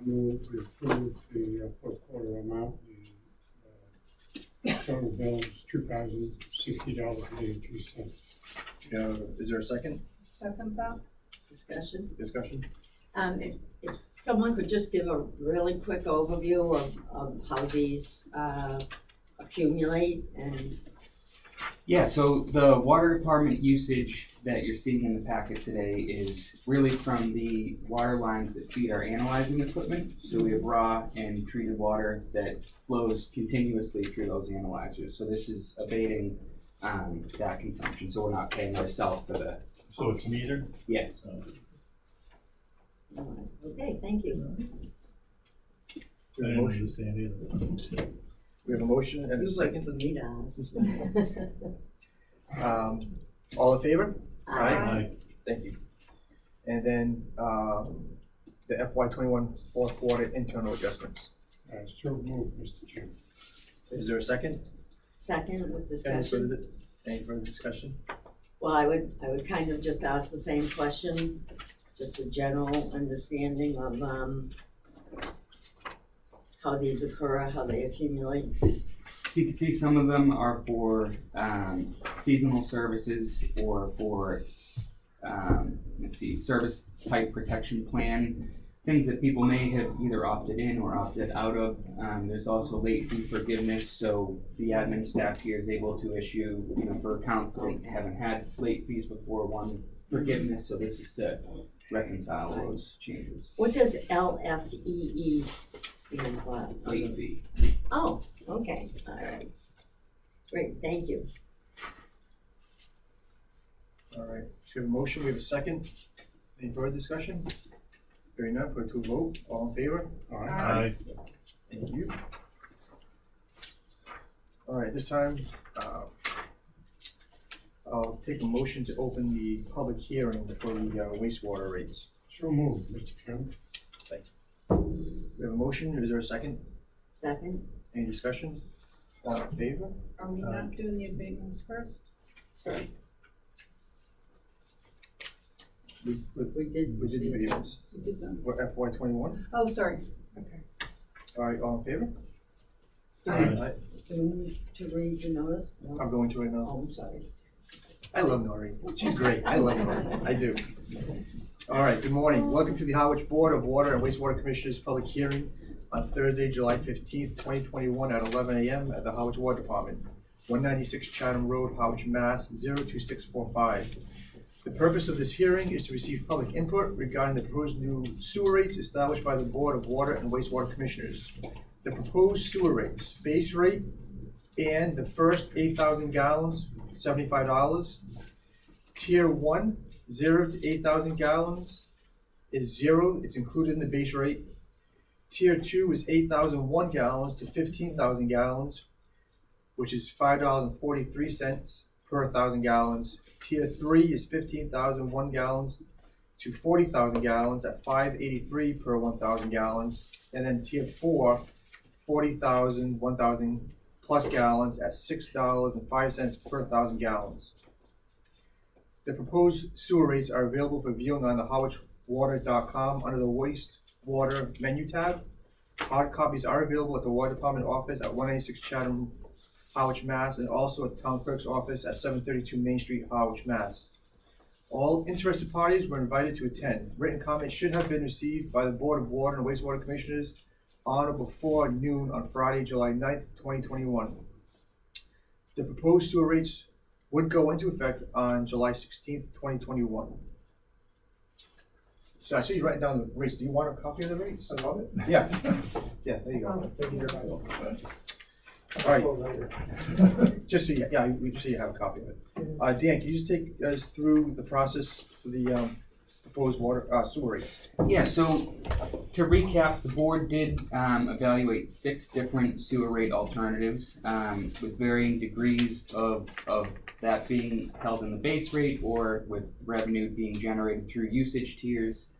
move to approve the fourth quarter amount. The total bill is $2,060.82. Is there a second Second that. discussion? If someone could just give a really quick overview of how these accumulate and. Yeah, so the water department usage that you're seeing in the packet today is really from the water lines that feed our analyzing equipment. So we have raw and treated water that flows continuously through those analyzers. So this is abating that consumption, so we're not paying ourselves for the. So it's metered? Yes. Okay, thank you. I didn't understand either. We have a motion and a You wait second. for me to ask. All in favor? Aye. Thank you. And then the FY21 fourth quarter internal adjustments. So moved, Mr. Chairman. Is there a second? Second with discussion. Any further discussion? Well, I would kind of just ask the same question, just a general understanding of how these occur, how they accumulate. You can see some of them are for seasonal services or for, service type protection plan, things that people may have either opted in or opted out of. There's also late fee forgiveness, so the admin staff here is able to issue, for accounts that haven't had late fees before, one forgiveness, so this is to reconcile those changes. What does LFEE stand for? Late fee. Oh, okay, all right. Great, thank you. All right, so we have a motion, we have a second. Any further discussion? Hearing none, put it to a vote. All in favor? Aye. Thank you. All right, this time, I'll take a motion to open the public hearing for the wastewater rates. So moved, Mr. Chairman. We have a motion, is there a second? Second? Any discussion? All in favor? Are we not doing the abatements first? Sorry. We did. We did the videos We did them. for FY21. Oh, sorry. Okay. All right, all in favor? Aye. Do we need to read the notice? No? I'm going to right now. Oh, I'm sorry. I love Nori. She's great. I love Nori. I do. All right, good morning. Welcome to the Harwich Board of Water and Wastewater Commissioners' public hearing on Thursday, July 15th, 2021 at 11 a.m. at the Harwich Water Department, 196 Chatham Road, Harwich, Mass. 02645. The purpose of this hearing is to receive public input regarding the proposed new sewer rates established by the Board of Water and Wastewater Commissioners. The proposed sewer rates, base rate, and the first 8,000 gallons, $75. Tier 1, 0 to 8,000 gallons is 0, it's included in the base rate. Tier 2 is 8,001 gallons to 15,000 gallons, which is $5.43 per 1,000 gallons. Tier 3 is 15,001 gallons to 40,000 gallons at $5.83 per 1,000 gallons. And then Tier 4, 40,000, 1,000 plus gallons at $6.05 per 1,000 gallons. The proposed sewer rates are available for viewing on the harwichwater.com under the Wastewater menu tab. Hard copies are available at the Water Department office at 196 Chatham, Harwich, Mass. And also at the Town Clerk's office at 732 Main Street, Harwich, Mass. All interested parties were invited to attend. Written comments should have been received by the Board of Water and Wastewater Commissioners on or before noon on Friday, July 9th, 2021. The proposed sewer rates would go into effect on July 16th, 2021. So I see you writing down the rates. Do you want a copy of the rates? I love it. Yeah. Yeah, there you go. Thank you very much. All right. Just so you, just so you have a copy of it. Dan, can you just take us through the process for the proposed water sewer rates? Yeah, so to recap, the board did evaluate 6 different sewer rate alternatives with varying degrees of that being held in the base rate or with revenue being generated through usage tiers.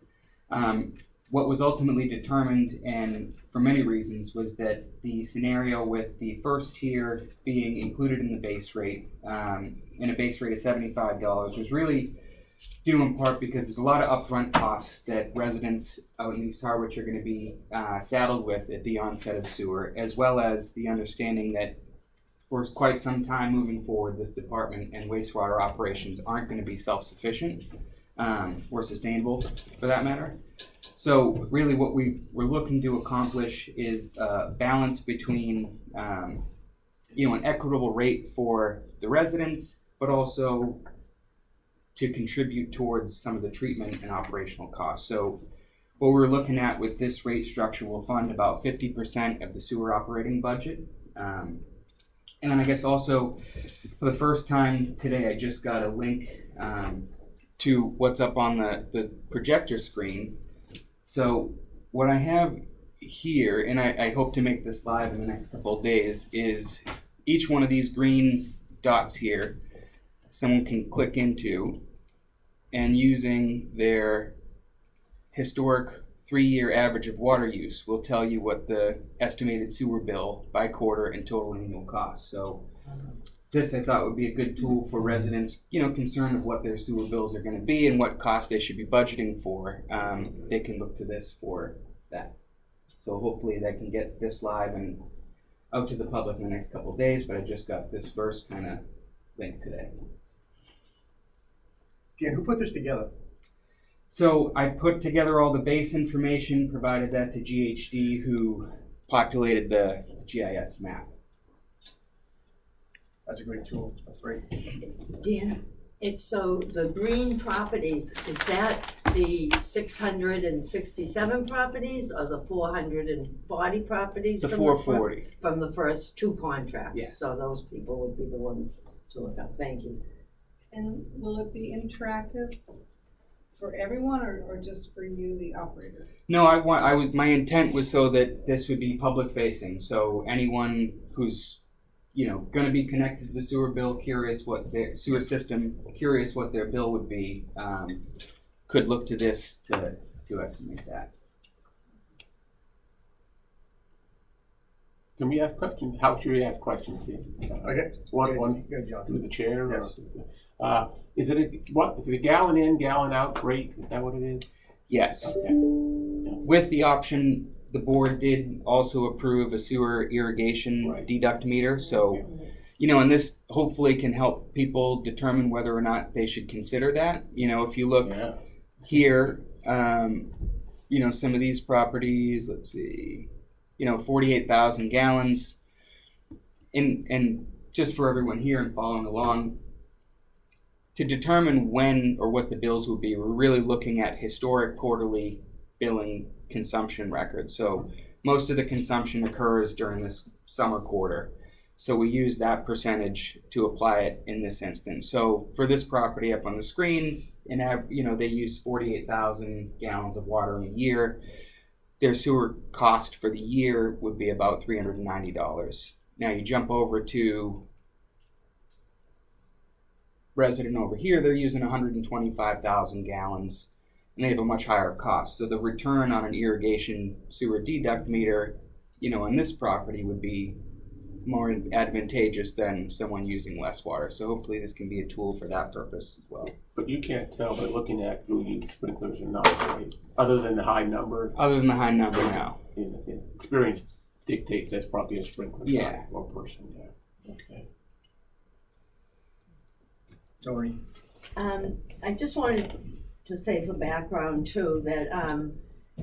What was ultimately determined, and for many reasons, was that the scenario with the first tier being included in the base rate, and a base rate of $75 was really due in part because there's a lot of upfront costs that residents out in East Harwich are going to be saddled with at the onset of sewer, as well as the understanding that for quite some time moving forward, this department and wastewater operations aren't going to be self-sufficient or sustainable for that matter. So really what we're looking to accomplish is a balance between an equitable rate for the residents, but also to contribute towards some of the treatment and operational costs. So what we're looking at with this rate structure will fund about 50% of the sewer operating budget. And then I guess also for the first time today, I just got a link to what's up on the projector screen. So what I have here, and I hope to make this live in the next couple of days, is each one of these green dots here, someone can click into, and using their historic 3-year average of water use will tell you what the estimated sewer bill by quarter and total annual cost. So this I thought would be a good tool for residents, concerned of what their sewer bills are going to be and what costs they should be budgeting for. They can look to this for that. So hopefully they can get this live and out to the public in the next couple of days, but I just got this first kind of link today. Dan, who put this together? So I put together all the base information, provided that to GHD, who populated the GIS map. That's a great tool. That's great. Dan, it's so the green properties, is that the 667 properties or the 440 properties? The from 440. From the first 2 contracts? Yes. So those people would be the ones to look up. Thank you. And will it be interactive for everyone or just for you, the operator? No, my intent was so that this would be public facing. So anyone who's going to be connected to the sewer bill, curious what their sewer system, curious what their bill would be, could look to this to estimate that. Can we ask questions? How should we ask questions here? Okay. One Good, John. through the chair? Yes. Or, is it a gallon in, gallon out rate? Is that what it is? Yes. Okay. With the option, the board did also approve a sewer irrigation Right. deduct meter. So, and this hopefully can help people determine whether or not they should consider that. If you look Yeah. here, some of these properties, let's see, 48,000 gallons. And just for everyone here and following along, to determine when or what the bills will be, we're really looking at historic quarterly billing consumption records. So most of the consumption occurs during this summer quarter. So we use that percentage to apply it in this instance. So for this property up on the screen, they use 48,000 gallons of water in a year. Their sewer cost for the year would be about $390. Now you jump over to resident over here, they're using 125,000 gallons, and they have a much higher cost. So the return on an irrigation sewer deduct meter, on this property would be more advantageous than someone using less water. So hopefully this can be a tool for that purpose as well. But you can't tell by looking at who used sprinklers or not, right? Other than the high number. Other than the high number now. Experience dictates that's probably a sprinkler Yeah. site or person. Yeah. Okay. Sorry. I just wanted to say for background too, that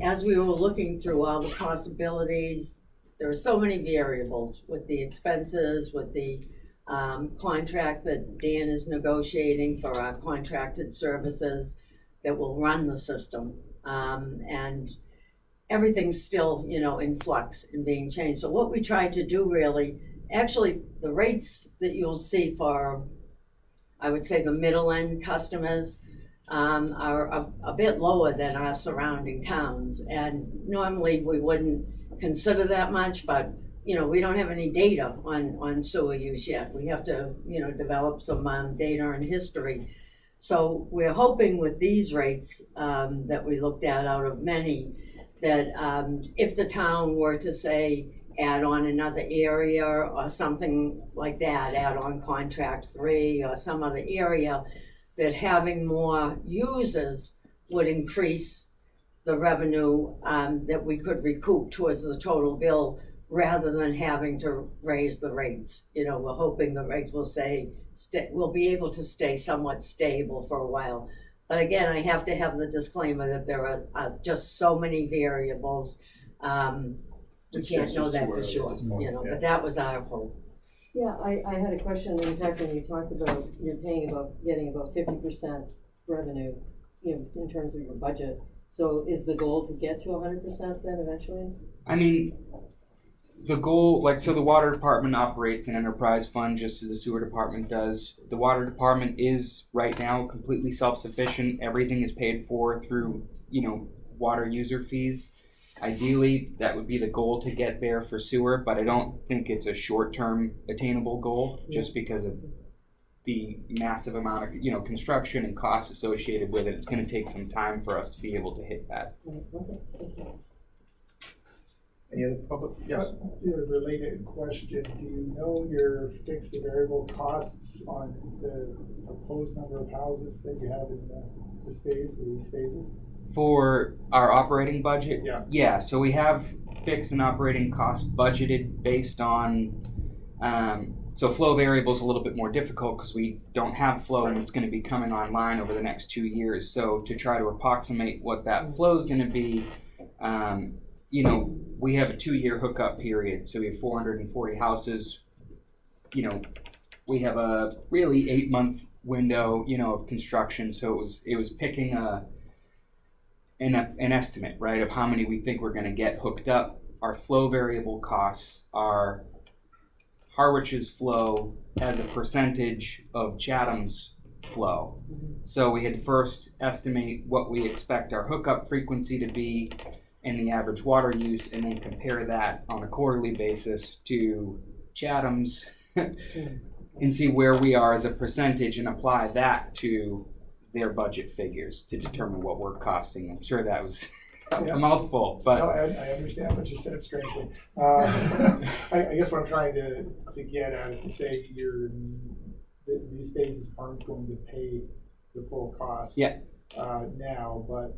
as we were looking through all the possibilities, there are so many variables with the expenses, with the contract that Dan is negotiating for our contracted services that will run the system. And everything's still, in flux and being changed. So what we tried to do really, actually the rates that you'll see for, I would say the middle end customers are a bit lower than our surrounding towns. And normally we wouldn't consider that much, but we don't have any data on sewer use yet. We have to develop some data and history. So we're hoping with these rates that we looked at out of many, that if the town were to say add on another area or something like that, add on contract 3 or some other area, that having more users would increase the revenue that we could recoup towards the total bill rather than having to raise the rates. You know, we're hoping the rates will we'll be able to stay somewhat stable for a while. But again, I have to have the disclaimer that there are just so many variables. We It's can't just know too that for early at sure, this point, you know, yeah. but that was our hope. Yeah, I had a question, in fact, when you talked about you're getting about 50% revenue, you know, in terms of your budget. So is the goal to get to 100% then eventually? I mean, the goal, like, so the water department operates an enterprise fund just as the sewer department does. The water department is right now completely self-sufficient. Everything is paid for through, you know, water user fees. Ideally, that would be the goal to get there for sewer, but I don't think it's a short-term attainable goal just because of the massive amount of, you know, construction and costs associated with it. It's going to take some time for us to be able to hit that. Any other public? Yes. A related question, do you know your fixed and variable costs on the proposed number of houses that you have in these phases? For our operating budget? Yeah. Yeah, so we have fixed and operating costs budgeted based on, so flow variable is a little bit more difficult because we don't have flow and it's going to be coming online over the next 2 years. So to try to approximate what that flow is going to be, you know, we have a 2-year hookup period. So we have 440 houses. You know, we have a really 8-month window, you know, of construction. So it was picking an estimate, right, of how many we think we're going to get hooked up. Our flow variable costs are Harwich's flow as a percentage of Chatham's flow. So we had first estimate what we expect our hookup frequency to be and the average water use, and then compare that on a quarterly basis to Chatham's and see where we are as a percentage and apply that to their budget figures to determine what we're costing. I'm sure that was a mouthful, but No, I understand what you said strangely. I guess what I'm trying to get at is to say these phases aren't going to pay the full cost now, but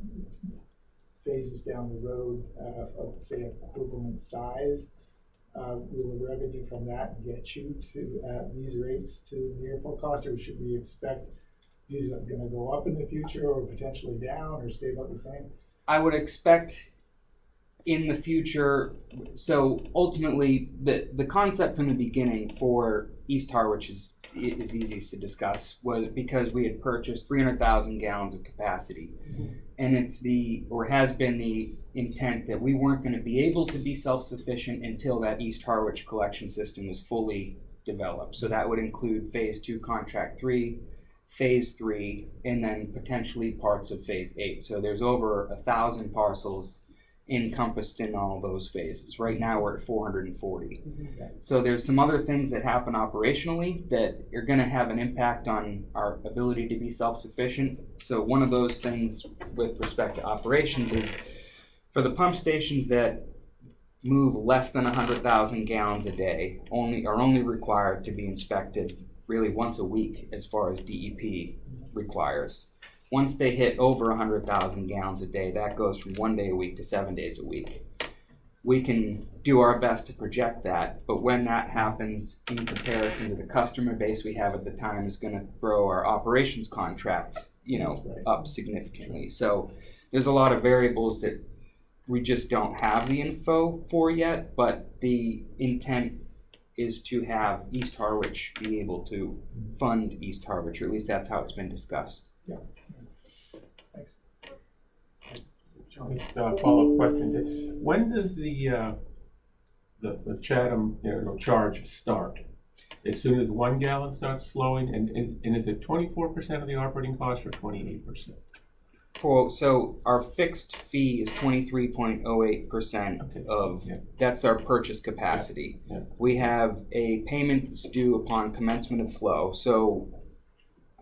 phases down the road of, say, equivalent size, will the revenue from that get you to, at these rates, to near full cost, or should we expect these are going to go up in the future or potentially down or stay about the same? I would expect in the future, so ultimately the concept from the beginning for East Harwich is easiest to discuss, was because we had purchased 300,000 gallons of capacity. And it's has been the intent that we weren't going to be able to be self-sufficient until that East Harwich collection system was fully developed. So that would include phase 2, contract 3, phase 3, and then potentially parts of phase 8. So there's over 1,000 parcels encompassed in all those phases. Right now we're at 440. So there's some other things that happen operationally that are going to have an impact on our ability to be self-sufficient. So one of those things with respect to operations is for the pump stations that move less than 100,000 gallons a day are only required to be inspected really once a week as far as DEP requires. Once they hit over 100,000 gallons a day, that goes from 1 day a week to 7 days a week. We can do our best to project that, but when that happens in comparison to the customer base we have at the time is going to throw our operations contract, up significantly. So there's a lot of variables that we just don't have the info for yet, but the intent is to have East Harwich be able to fund East Harwich, or at least that's how it's been discussed. Yeah. Thanks. Follow-up question. When does the Chatham charge start? As soon as 1 gallon starts flowing, and is it 24% of the operating cost or 28%? So our fixed fee is 23.08% of, that's our purchase capacity. Yeah. We have a payment that's due upon commencement of flow. So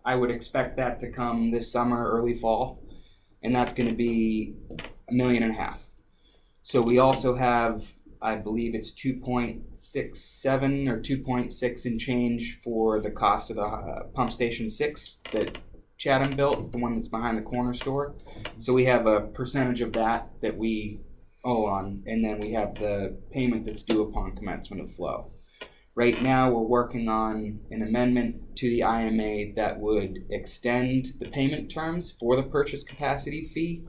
I would expect that to come this summer, early fall, and that's going to be $1.5 million. So we also have, I believe it's 2.67 or 2.6 and change for the cost of the pump station 6 that Chatham built, the one that's behind the corner store. So we have a percentage of that we owe on, and then we have the payment that's due upon commencement of flow. Right now, we're working on an amendment to the IMA that would extend the payment terms for the purchase capacity fee.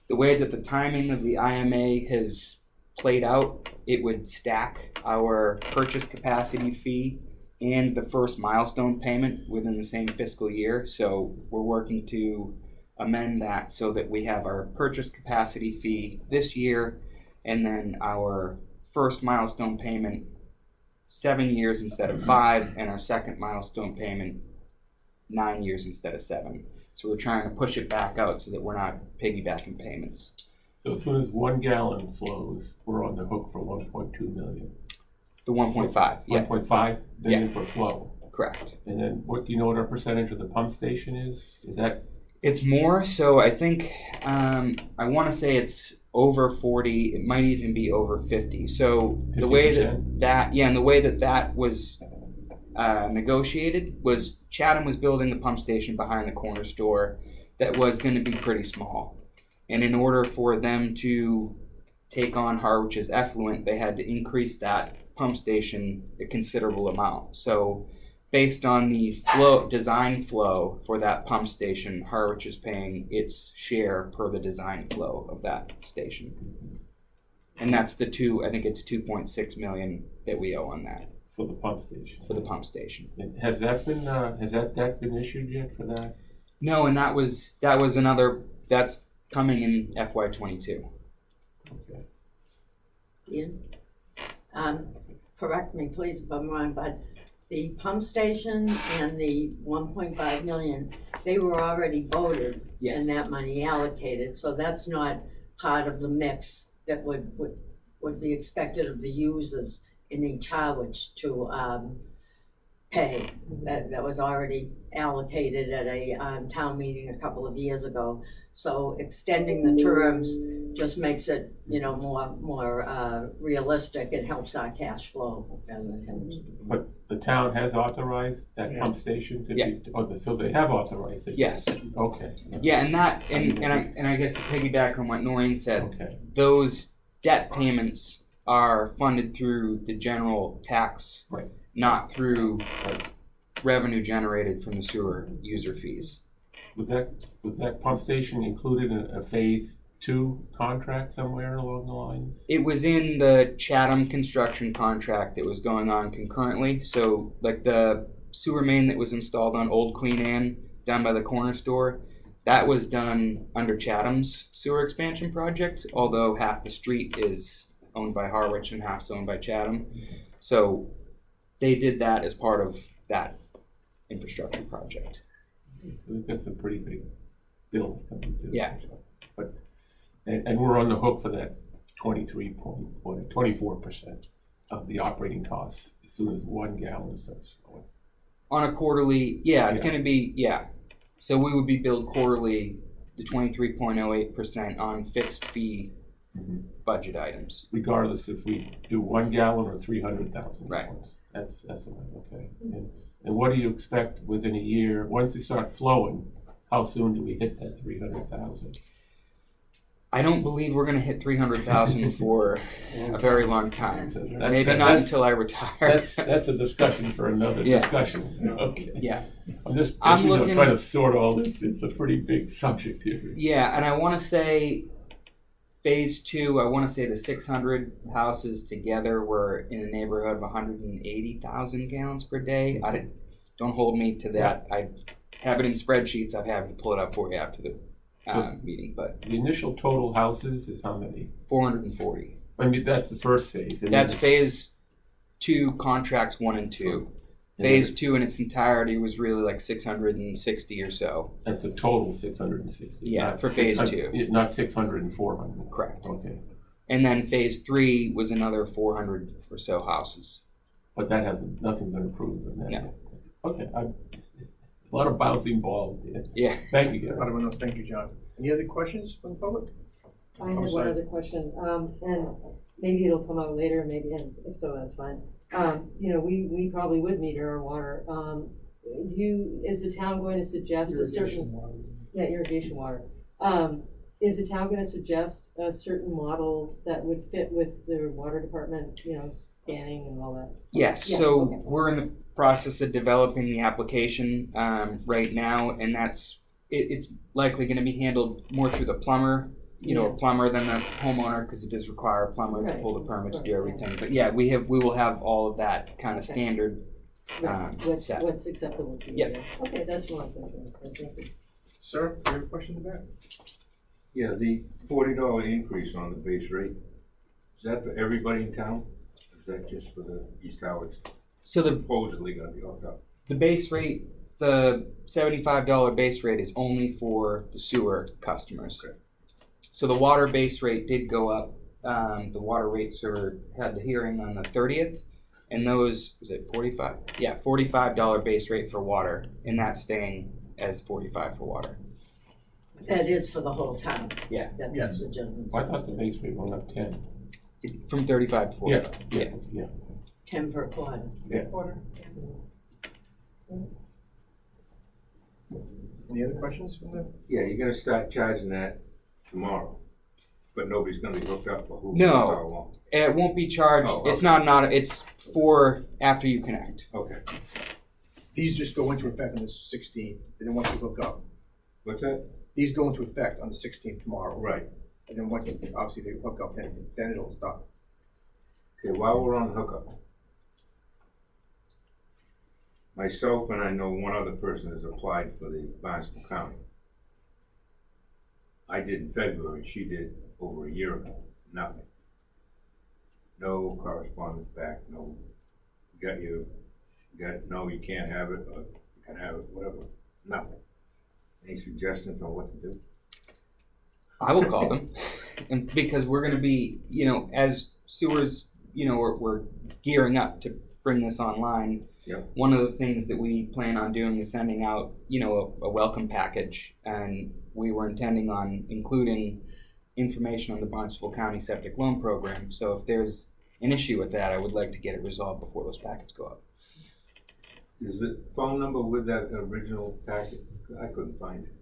The way that the timing of the IMA has played out, it would stack our purchase capacity fee and the first milestone payment within the same fiscal year. So we're working to amend that so that we have our purchase capacity fee this year, and then our first milestone payment 7 years instead of 5, and our second milestone payment 9 years instead of 7. So we're trying to push it back out so that we're not piggybacking payments. So as soon as 1 gallon flows, we're on the hook for 1.2 million. The 1.5, yeah, 1.5 million for flow. correct. And then what, do you know what our percentage of the pump station is? Is that, It's more, so I think, I want to say it's over 40, it might even be over 50. So the way 50%? and the way that was negotiated was Chatham was building the pump station behind the corner store that was going to be pretty small. And in order for them to take on Harwich's effluent, they had to increase that pump station a considerable amount. So based on the design flow for that pump station, Harwich is paying its share per the design flow of that station. And that's I think it's 2.6 million that we owe on that for the pump station? for the pump station. And has that been, has that been issued yet for that? No, and that's coming in FY22. Okay. Ian? Correct me please if I'm wrong, but the pump station and the 1.5 million, they were already voted Yes. and that money allocated, so that's not part of the mix that would be expected of the users in each Harwich to pay. That was already allocated at a town meeting a couple of years ago. So extending the terms just makes it, more realistic. It helps our cash flow rather than helps. But the town has authorized that Yeah. pump station to Yeah. be, so they have authorized it? Yes. Okay, Yeah, and I guess to piggyback on what Noreen said, okay. those debt payments are funded through the general tax, Right. not through revenue generated from the sewer user fees. Was that pump station included in a phase 2 contract somewhere along the lines? It was in the Chatham construction contract that was going on concurrently. So like the sewer main that was installed on Old Queen Anne down by the corner store, that was done under Chatham's sewer expansion project, although half the street is owned by Harwich and half's owned by Chatham. So they did that as part of that infrastructure project. So we've got some pretty big bills coming through. Yeah. But, and we're on the hook for that 24% of the operating costs as soon as 1 gallon starts flowing. On a quarterly, it's Yeah. going to be, So we would be billed quarterly the 23.08% on fixed fee budget items. Regardless if we do 1 gallon or 300,000 Right. gallons. That's what okay. And what do you expect within a year, once they start flowing, how soon do we hit that 300,000? I don't believe we're going to hit 300,000 for a very long time. So Maybe not until I retire. That's a discussion for another Yeah. discussion. Okay. Yeah. I'm looking- trying to sort all this. It's a pretty big subject here. Yeah, and I want to say phase 2, I want to say the 600 houses together were in the neighborhood of 180,000 gallons per day. Don't hold me to that. I have it in spreadsheets. I've had to pull it up for you after the meeting, but The initial total houses is how many? 440. I mean, that's the first phase. and That's then phase 2 contracts 1 and 2. Phase 2 in its entirety was really like 660 or so. That's a total 660. Yeah, not for phase 600 2. Not 600 and 400. Correct. Okay, And then phase 3 was another 400 or so houses. but that hasn't, nothing's been approved in that. No. Okay, a lot of bouncing balls here. Yeah. Thank you, A Gary. lot of windows. Thank you, John. Any other questions from the public? I have one sorry. other question, and maybe it'll come out later, maybe, and if so, that's fine. We probably would meter our water. is the town going to suggest a certain, Irrigation water. yeah, irrigation water. Is the town gonna suggest a certain model that would fit with the water department, scanning and all that? Yes, Yeah, so okay. we're in the process of developing the application right now, and it's likely going to be handled more through the plumber, a plumber than the homeowner, because it does require a plumber to Right. pull the permit to do Right. everything. But yeah, we will have all of that kind of Okay. standard What's set. acceptable to you? Yep. yeah. Okay, that's one thing, thank you. Sir, do you have a question in the back? Yeah, the $40 increase on the base rate, is that for everybody in town? Is that just for the East Howard So supposedly gonna be hooked up? the base rate, the $75 base rate is only for the sewer customers. Okay. So the water base rate did go up. The water rates had the hearing on the 30th, and those, was it 45? Yeah, $45 base rate for water, and that's staying as 45 for water. That is for the whole town. Yeah. That's Yes. the gentleman's. I thought the base rate went up 10. From 35 to 45. Yeah. 10 per quarter. Quarter. Any other questions from the? Yeah, you're gonna start charging that tomorrow, but nobody's gonna be hooked up for who? No. How long? It won't be charged. Oh, It's okay. not. It's for after you connect. Okay, These just go into effect on the 16th, and then once you hook up. what's that? These go into effect on the 16th tomorrow. Right, And then once, obviously, they hook up, then it'll stop. okay, while we're on hookup. Myself and I know one other person has applied for the Barnstable County. I did in February, she did over a year ago, nothing. No correspondence back, no, no, you can't have it, or you can have it, whatever, nothing. Any suggestions on what to do? I will call them, and because we're going to be, as sewers, we're gearing up to bring this online. Yep. One of the things that we plan on doing is sending out, a welcome package, and we were intending on including information on the Barnstable County Septic Loan Program. So if there's an issue with that, I would like to get it resolved before those packets go up. Is the phone number with that original packet? I couldn't find it.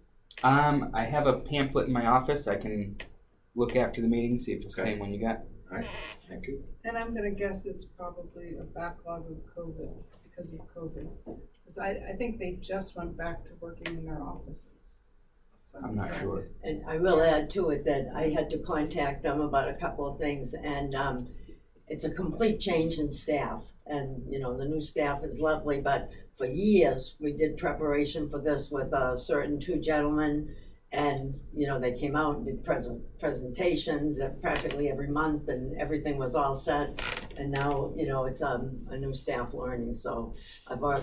I have a pamphlet in my office. I can look after the meeting, see if it's the Okay. same one you got. All right, thank you. And I'm gonna guess it's probably a backlog of COVID, because of COVID. Because I think they just went back to working in their offices. I'm not sure. And I will add to it that I had to contact them about a couple of things, and it's a complete change in staff. And, the new staff is lovely, but for years, we did preparation for this with certain two gentlemen, and, they came out and did presentations practically every month, and everything was all set. And now, it's a new staff learning, so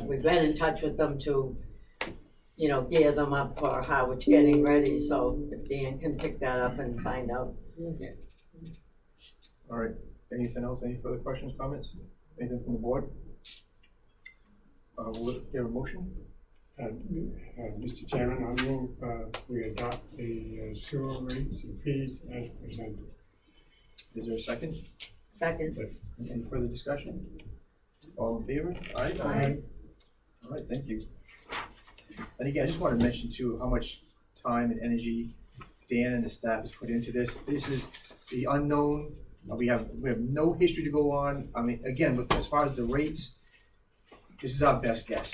we've been in touch with them to gear them up for Harwich getting ready, so if Dan can pick that up and find out. All right, anything else, any further questions, comments? Anything from the board? Will you have a motion? Mr. Chairman, I move we adopt the sewer rates and fees as presented. Is there a second? Second. Any further discussion? All in favor? Aye. All right, thank you. And again, I just wanted to mention too, how much time and energy Dan and the staff has put into this. This is the unknown. We have no history to go on. I mean, again, as far as the rates, this is our best guess.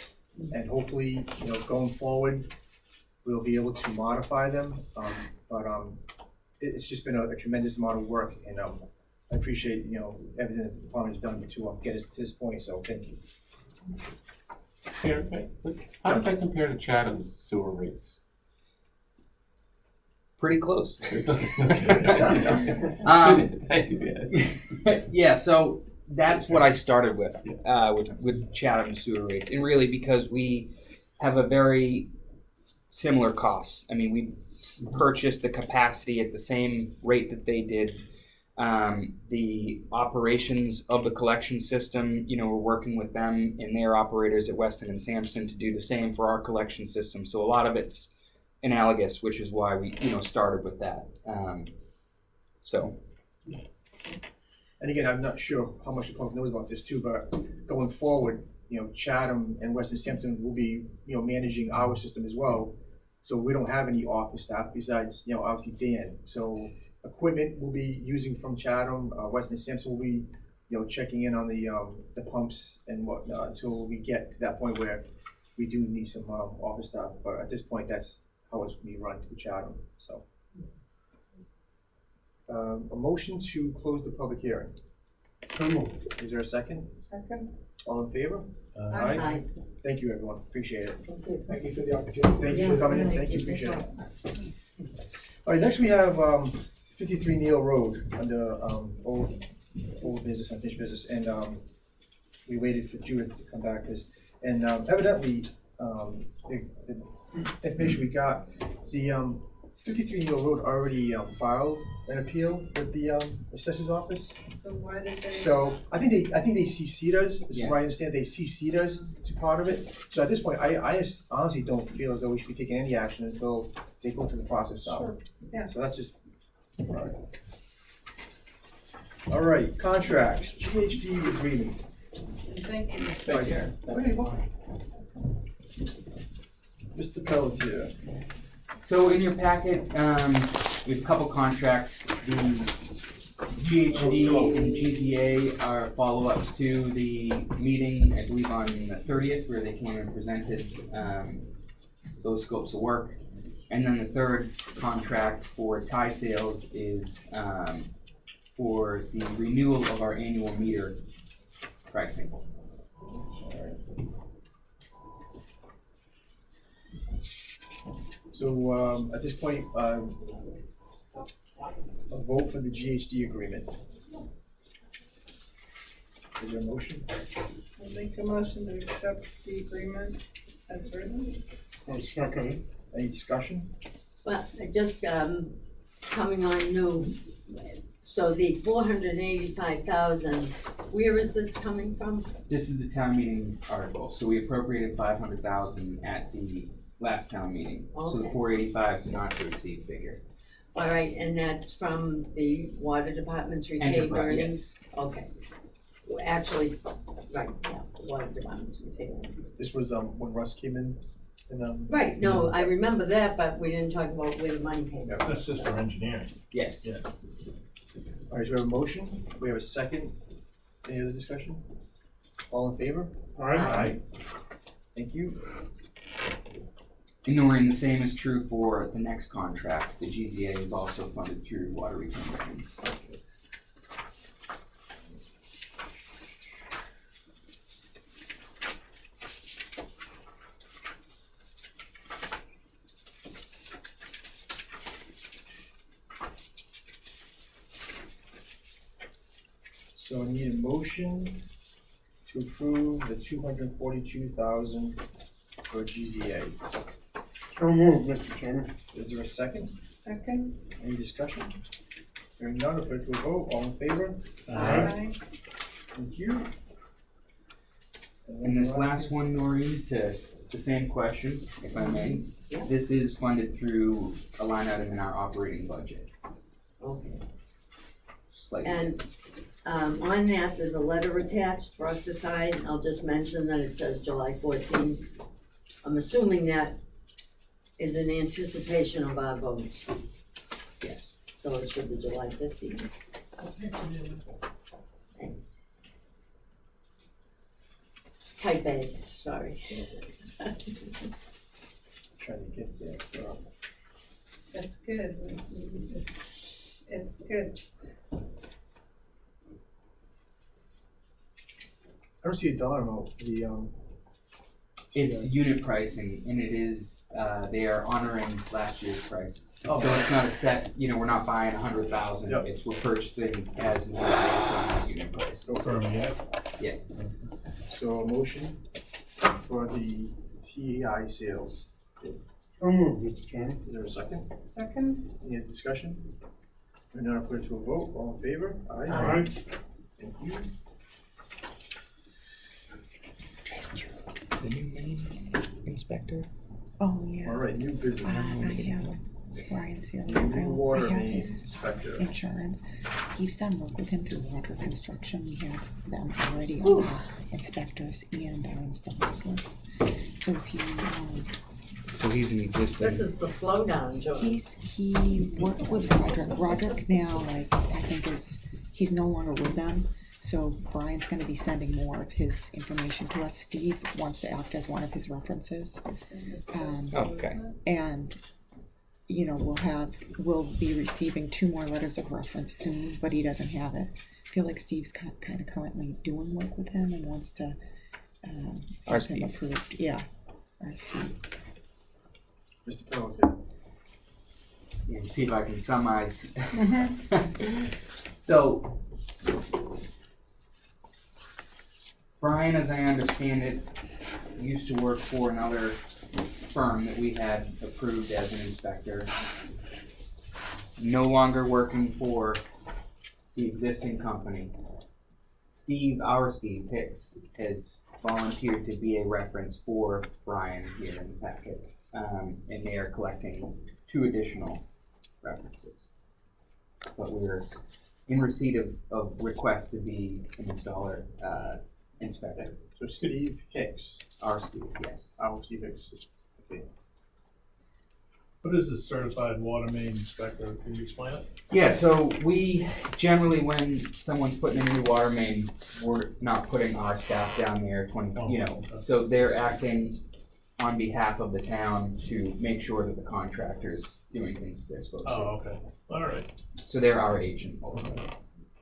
And hopefully, going forward, we'll be able to modify them. It's just been a tremendous amount of work, and I appreciate, everything that the department has done to get us to this point, so thank you. How does that compare to Chatham's sewer rates? Pretty close. Thank you, Dan. Yeah, so that's what I started with Chatham sewer rates, and really because we have a very similar costs. I mean, we purchased the capacity at the same rate that they did. The operations of the collection system, we're working with them and their operators at Weston and Sampson to do the same for our collection system. So a lot of it's analogous, which is why we, started with that. And again, I'm not sure how much the public knows about this too, but going forward, Chatham and Weston Sampson will be, managing our system as well. So we don't have any office staff besides, obviously Dan. So equipment we'll be using from Chatham, Weston Sampson will be, checking in on the pumps and whatnot until we get to that point where we do need some office staff. But at this point, that's how it's being run through Chatham. So a motion to close the public hearing. So moved. Is there a second? Second? All in favor? Aye. Thank you, everyone. Appreciate it. Thank you. Thank you for the opportunity. Thank you for coming in. Thank you. Appreciate it. All right, next we have 53 Neil Road under old business, unfinished business, and we waited for Judith to come back, and evidently the information we got, the 53 Neil Road already filed an appeal with the assessor's office. So why did they? So I think they CC'd us, as Yeah. far as I understand, they CC'd us to part of it. So at this point, I honestly don't feel as though we should be taking any action until they go through the process now. Sure, yeah. So that's just, all right. All right, contracts, GHD agreement. Thank you. Thank you. Okay, welcome. Mr. Pelletier. So in your packet, we have a couple contracts. The GHD and GZA are follow-ups to the meeting, I believe on the 30th, where they came and presented those scopes of work. And then the third contract for tie sales is for the renewal of our annual meter pricing. So at this point, a vote for the GHD agreement. Is there a motion? I'll make a motion to accept the agreement as written. I'll second it. Any discussion? Well, just coming on new, so the 485,000, where is this coming from? This is the town meeting article, so we appropriated 500,000 at the last town meeting. So the Okay. 485 is a not to exceed figure. All right, and that's from the water department's retained Enterprise, earnings? yes. Okay. Well, actually, right, yeah, water department's retained earnings. This was when Russ came in and Right, no, I remember that, but we didn't talk about where the money came from. That's just for engineering. Yes. Yeah. all right, so we have a motion, we have a second. Any other discussion? All in favor? Aye. Thank you. And Noreen, the same is true for the next contract. The GZA is also funded through water retained earnings. So I need a motion to approve the 242,000 for GZA. So moved, Mr. Chairman. Is there a second? Second? Any discussion? Hearing none, I'll put it to a vote. All in favor? Aye. Thank you. And this last one, Noreen, to the same question, if I may. Yeah. This is funded through a line item in our operating budget. Okay. Slightly. And on that, there's a letter attached for us to sign. I'll just mention that it says July 14th. I'm assuming that is in anticipation of our votes, Yes. so it should be July 15th. Thanks. Type A, sorry. Trying to get there. That's good. It's good. I don't see a dollar amount, It's unit pricing, and it is, they are honoring last year's prices. Oh. So it's not a set, we're not buying 100,000, Yep. it's we're purchasing as needed based on the unit prices. Firm yet? So a motion for the TEI sales. So moved, Mr. Chairman. Is there a second? Second? Any other discussion? Hearing none, I'll put it to a vote. All in favor? Aye. Thank you. The new main inspector. Oh, yeah. All right, new business. I have Brian Sealy. New water I have main his inspector. insurance. Steve's done work with him through water construction. We have them already on our inspectors and our installers list. So he, So he's an existing. This is the slowdown, Joe. he worked with Roderick. Roderick now, like, I think he's no longer with them. So Brian's gonna be sending more of his information to us. Steve wants to act as one of his references. Okay. And, you know, we'll be receiving 2 more letters of reference soon, but he doesn't have it. I feel like Steve's kind of currently doing work with him and wants to, Our have him Steve. approved, yeah. Our Steve. Mr. Pendleton. Yeah, see if I can summarize. So, Brian, as I understand it, used to work for another firm that we had approved as an inspector. No longer working for the existing company. Our Steve Hicks, has volunteered to be a reference for Brian here in the packet. And they are collecting 2 additional references. But we're in receipt of request to be an installer, inspector. So Steve Hicks. Our Steve, yes. Oh, Steve Hicks. Okay. What is a certified water main inspector? Can you explain it? Yeah, so we generally, when someone's putting in a new water main, we're not putting our staff down there so they're acting on behalf of the town to make sure that the contractor's doing things they're supposed to. Oh, okay. All right. So they're our agent over there.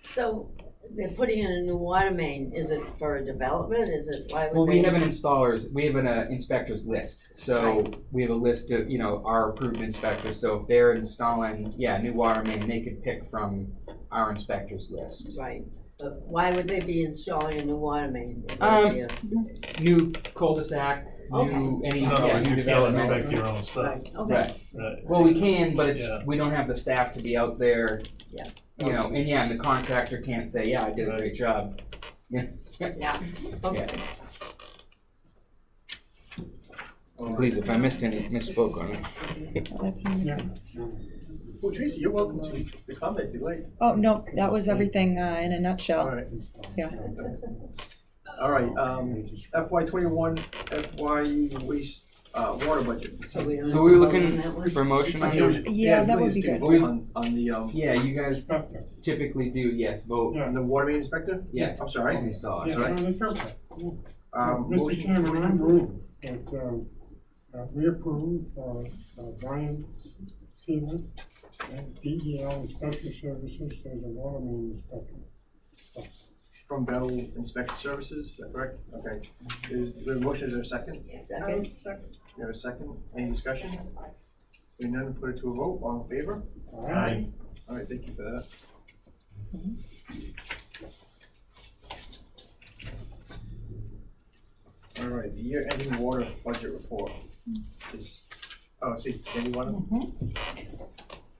So they're putting in a new water main. Is it for a development? Is it, why would Well, they? we have an inspector's list. So we have a list of, our approved inspectors. So if they're installing, new water main, they could pick from our inspector's list. Right. But why would they be installing a new water main? New cul-de-sac, new You can't development. inspect your own stuff. Right, okay. Right. Right. Well, we can, but Yeah. we don't have the staff to be out there. Yeah. And the contractor can't say, I did a great job. Yeah. Yeah, okay. Please, if I misspoke on it. Well, that's him. Yeah. Well, Tracy, you're welcome to comment if you'd like. Oh, no, that was everything, in a All nutshell. right. Yeah. All right, FY21, FY waste, water budget. So we don't So we were have to vote looking on that one? for a motion on Actually, that? Yeah, that would please be do good. vote on the, Yeah, you guys Inspector. typically do, yes, vote. Yeah. on the water main inspector? Yeah. I'm sorry. Install. Yeah, right. no, that's okay. Yeah. Mr. Motion- Chairman, I move that, we approve, Brian Sealy and DEL Inspection Services as a water main inspector. From Bell Inspection Services, is that correct? Okay. Is there a motion, is there a second? Second. You have a second? Any discussion? Hearing none, put it to a vote. All in favor? All right. All right, thank you for that. All right, the year-ending water budget report is, Sandy wanted?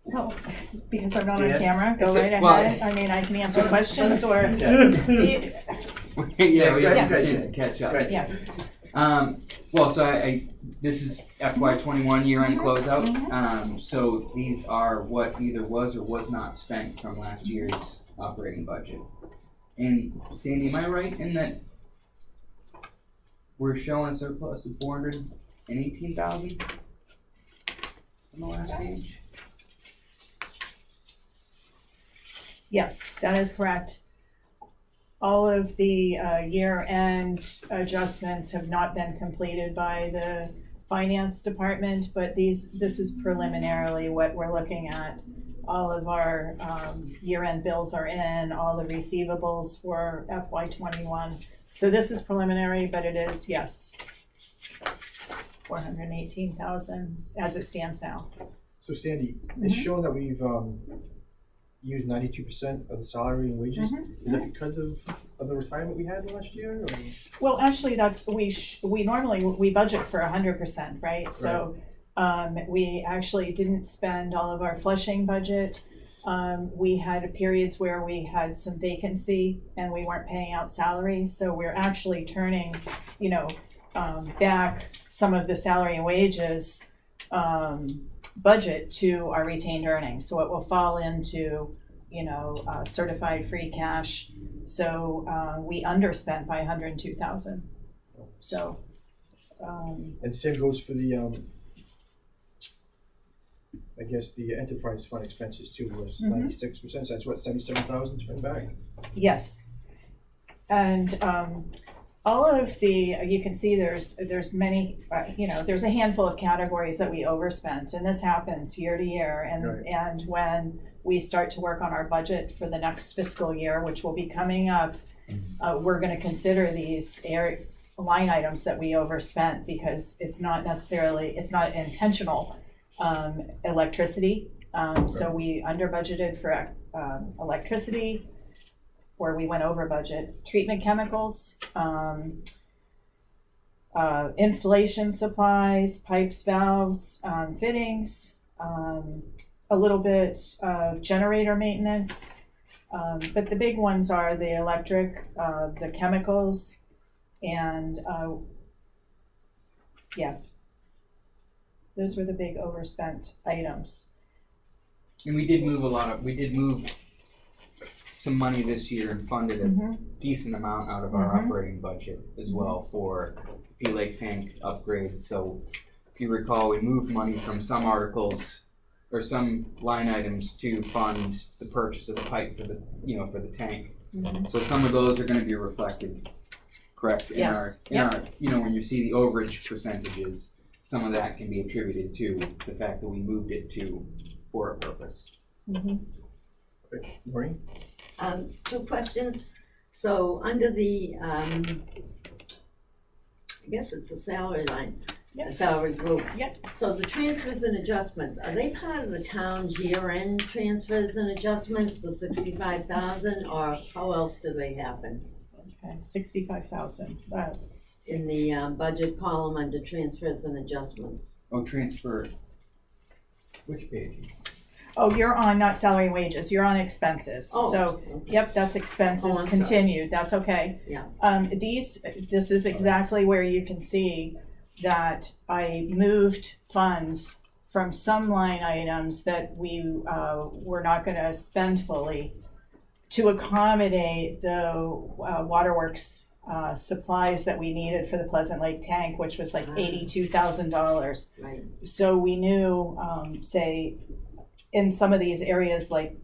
No, because I'm not on Dan? camera, go It's right well- ahead. I mean, I can answer questions or, Okay. Yeah, we have Okay, a chance okay. to catch up. Okay. yeah. Well, so this is FY21 year-end closeout. So these are what either was or was not spent from last year's operating budget. And Sandy, am I right in that we're showing a surplus of 418,000 on the last page? Yes, that is correct. All of the year-end adjustments have not been completed by the finance department, but this is preliminarily what we're looking at. All of our year-end bills are in, all the receivables for FY21. So this is preliminary, but it is, yes, 418,000 as it stands now. So Sandy, it's shown that we've, used 92% of the salary and wages. Is that because of the retirement we had last year, or? Well, actually, that's, we normally budget for 100%, right? So, we actually didn't spend all of our flushing budget. We had periods where we had some vacancy and we weren't paying out salaries, so we're actually turning, back some of the salary and wages, budget to our retained earnings. So it will fall into, certified free cash. So, we underspent by 102,000. So, And same goes for the, I guess the enterprise fund expenses too, was 96%, so that's what, 77,000 to bring back? yes. And, all of you can see there's many, there's a handful of categories that we overspent, and this happens year to year. And when we start to work on our budget for the next fiscal year, which will be coming up, we're gonna consider these line items that we overspent, because it's not intentional. Electricity, so we under budgeted for electricity, or we went over budget. Treatment chemicals, installation supplies, pipes, valves, fittings, a little bit of generator maintenance, but the big ones are the electric, the chemicals, and those were the big overspent items. And we did move some money this year and funded a decent amount out of our operating budget as well for P Lake tank upgrades. So if you recall, we moved money from some articles or some line items to fund the purchase of the pipe for the tank. So some of those are going to be reflected, correct? In Yes. our when you see the overage percentages, some of that can be attributed to the fact that we moved it for a purpose. Maureen? 2 questions. So under the, I guess it's the salary line, the salary group. Yep. So the transfers and adjustments, are they part of the town's year-end transfers and adjustments, the 65,000, or how else do they happen? Okay, 65,000. In the budget column under transfers and adjustments. Oh, transfer. Which page? Oh, you're on not salary and wages, you're on expenses. Oh, So, okay. yep, that's expenses, Oh, I'm continued, that's okay. Yeah. This is exactly where you can see that I moved funds from some line items that we were not gonna spend fully to accommodate the waterworks supplies that we needed for the Pleasant Lake tank, which was like $82,000. Right. So we knew, say, in some of these areas, like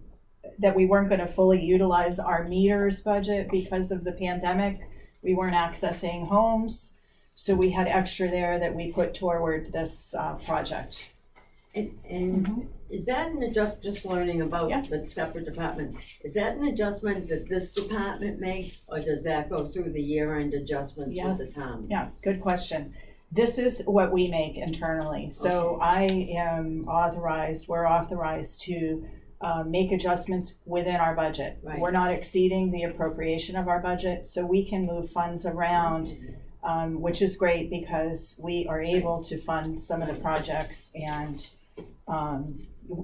that we weren't going to fully utilize our meters budget because of the pandemic. We weren't accessing homes, so we had extra there that we put toward this project. And is that just learning about the separate departments, is that an adjustment that this department makes, or does that go through the year-end adjustments with the town? Yeah, good question. This is what we make internally. So we're authorized to make adjustments within our budget. Right. We're not exceeding the appropriation of our budget, so we can move funds around, which is great because we are able to fund some of the projects and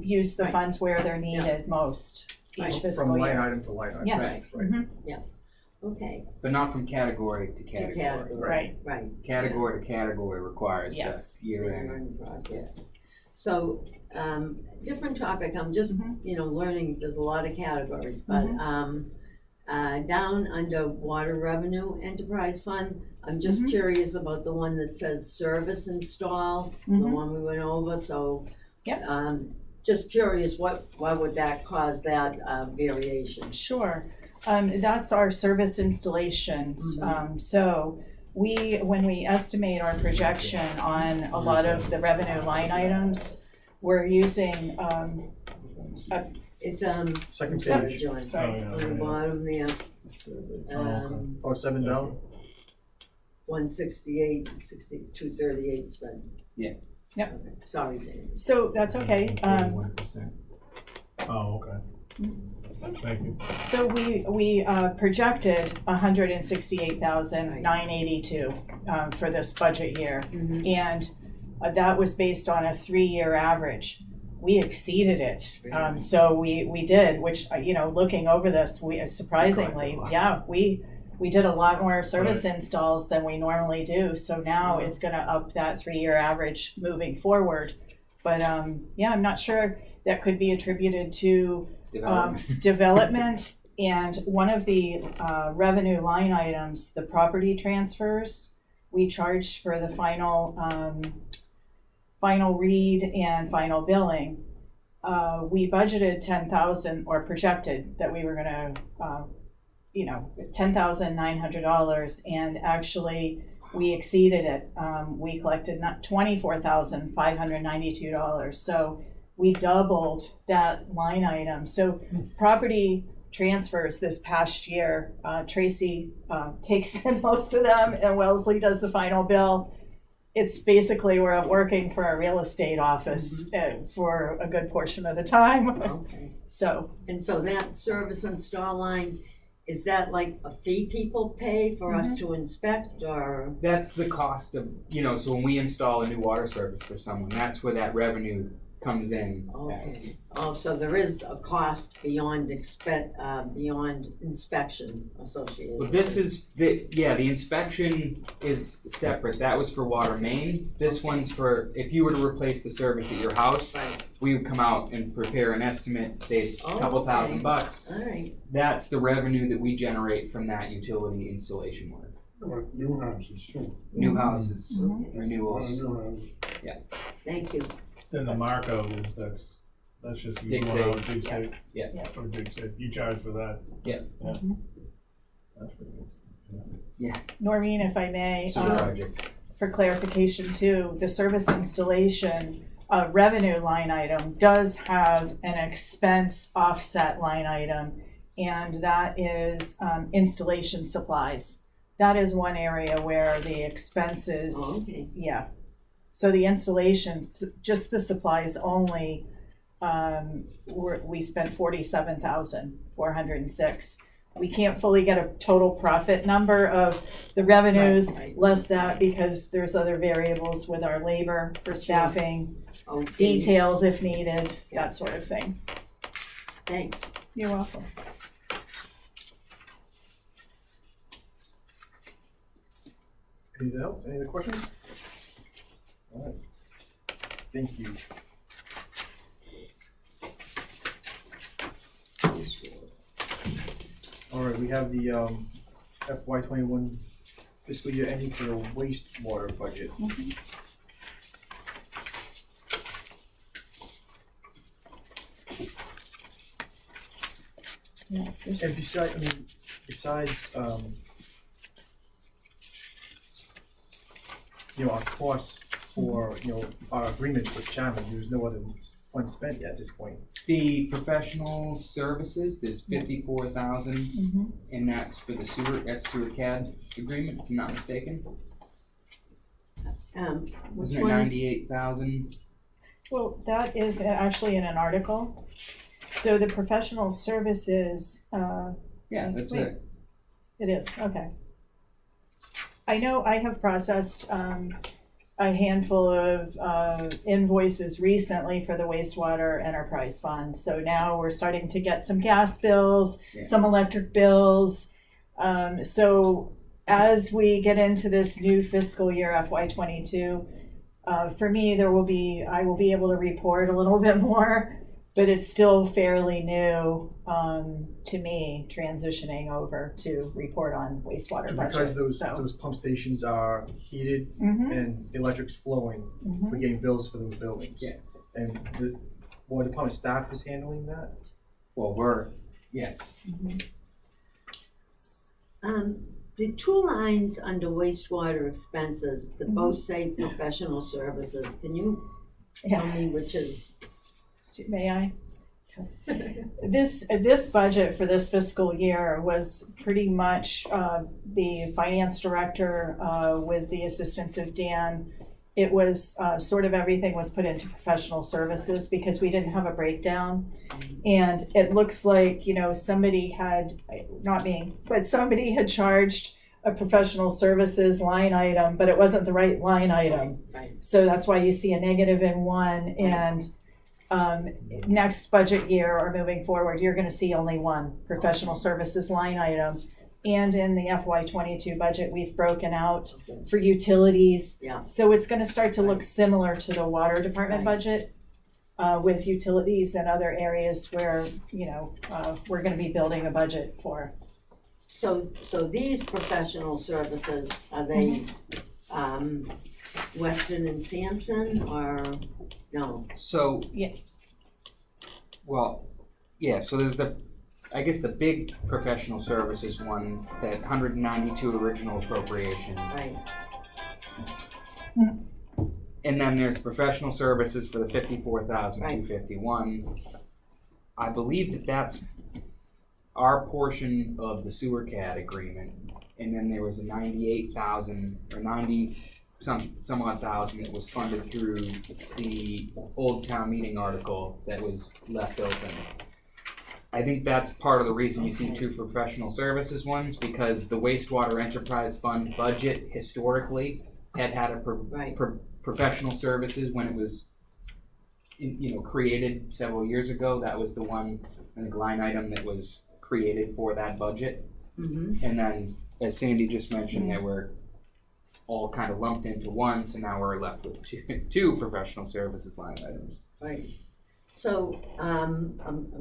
use the funds where they're needed most each fiscal From line year. item to line item. Yes. Right. Okay. But not from category to category. Right. Right. Category to category requires Yes. the year-end. Process. So, different topic, I'm just, learning, there's a lot of categories, but, down under water revenue enterprise fund, I'm just curious about the one that says service install, the one we went over, so. Just curious, why would that cause that, variation? Sure. That's our service installations. So when we estimate our projection on a lot of the revenue line items, we're using, It's, Second sorry, page. John, sorry. on the bottom there. 7 down? 168, 238 spent. Yeah. Yep. Okay. Sorry, Jamie. So that's okay. 1%. Oh, okay. Thank you. So we projected 168,982 for this budget year, and that was based on a 3-year average. We exceeded it, so we did. Which looking over this, we surprisingly, we did a lot more service installs than we normally do. So now it's going to up that 3-year average moving forward. But, yeah, I'm not sure, that could be attributed to Development. development, and one of the revenue line items, the property transfers, we charge for the final read and final billing. We budgeted 10,000, or projected that we were gonna, $10,900, and actually we exceeded it. We collected $24,592, so we doubled that line item. So property transfers this past year, Tracy takes in most of them, and Wellesley does the final bill. It's basically, we're working for a real estate office for a good portion of the time. Okay. So, And so that service install line, is that like a fee people pay for us to inspect, or? That's the cost of, so when we install a new water service for someone, that's where that revenue comes in. Okay. Oh, so there is a cost beyond inspection associated. But this is, the inspection is separate. That was for water main. This one's for, if you were to replace the service at your house, Right. we would come out and prepare an estimate, say it's a couple $1,000. All right. That's the revenue that we generate from that utility installation work. Or new houses too. New houses, Mhm. renewals. New houses. Thank you. Then the Marco is, that's just you Dig going safe. out and dig safe. Yeah. For dig safe, you charge for that. Yeah. That's pretty good. Noreen, if I may, Sewer project. for clarification too, the service installation revenue line item does have an expense offset line item, and that is installation supplies. That is one area where the expenses, Oh, okay. yeah. So the installations, just the supplies only, we spent $47,406. We can't fully get a total profit number of the revenues, Right. less that, because there's other variables with our labor for staffing, Okay. details if needed, that sort of thing. Thanks. You're welcome. Anything else? Any other questions? All right. Thank you. All right, we have the FY 21 fiscal year ending for the wastewater budget. Yeah, there's- And besides, our costs for, our agreement with Chapman, there's no other funds spent yet at this point. The professional services, there's 54,000, Mhm. and that's for the sewer CAD agreement, if I'm not mistaken. Which Wasn't it one is? 98,000? Well, that is actually in an article. So the professional services, Yeah, that's Wait. it. it is, okay. I know I have processed a handful of invoices recently for the wastewater enterprise fund. So now we're starting to get some gas bills, Yeah. some electric bills. So as we get into this new fiscal year FY 22, for me, I will be able to report a little bit more, but it's still fairly new to me, transitioning over to report on wastewater And budget. because So, those pump stations are heated mhm, and the electric's flowing, mhm. we're getting bills for those buildings. Yeah. And the water department staff is handling that? Well, yes. The two lines under wastewater expenses that both say professional services, can you tell me which is? May I? This budget for this fiscal year was pretty much the finance director with the assistance of Dan. It was sort of everything was put into professional services because we didn't have a breakdown. And it looks like, somebody had, not me, but somebody had charged a professional services line item, but it wasn't the right line item. Right. So that's why you see a negative in one, and next budget year or moving forward, you're gonna see only one professional services line item. and in the FY '22 budget, we've broken out for utilities. Yeah. So it's gonna start to look similar to the water department Right. budget, with utilities and other areas where, we're gonna be building a budget for. So these professional services, are they, Weston and Sampson, or, no? So. Yeah. Well, yeah, so there's I guess the big professional services one, that 192 original appropriation. Right, And then there's professional services for the 54,251. I believe that's our portion of the sewer CAD agreement. And then there was a 98,000 or 90 some odd thousand that was funded through the old town meeting article that was left open. I think that's part of the reason you see two professional services ones, because the wastewater enterprise fund budget historically had a professional services when it was created several years ago. That was the one, I think, line item that was created for that budget. mm-hmm, And then, as Sandy just mentioned, they were all kind of lumped into one, so now we're left with two professional services line items. right. So, I'm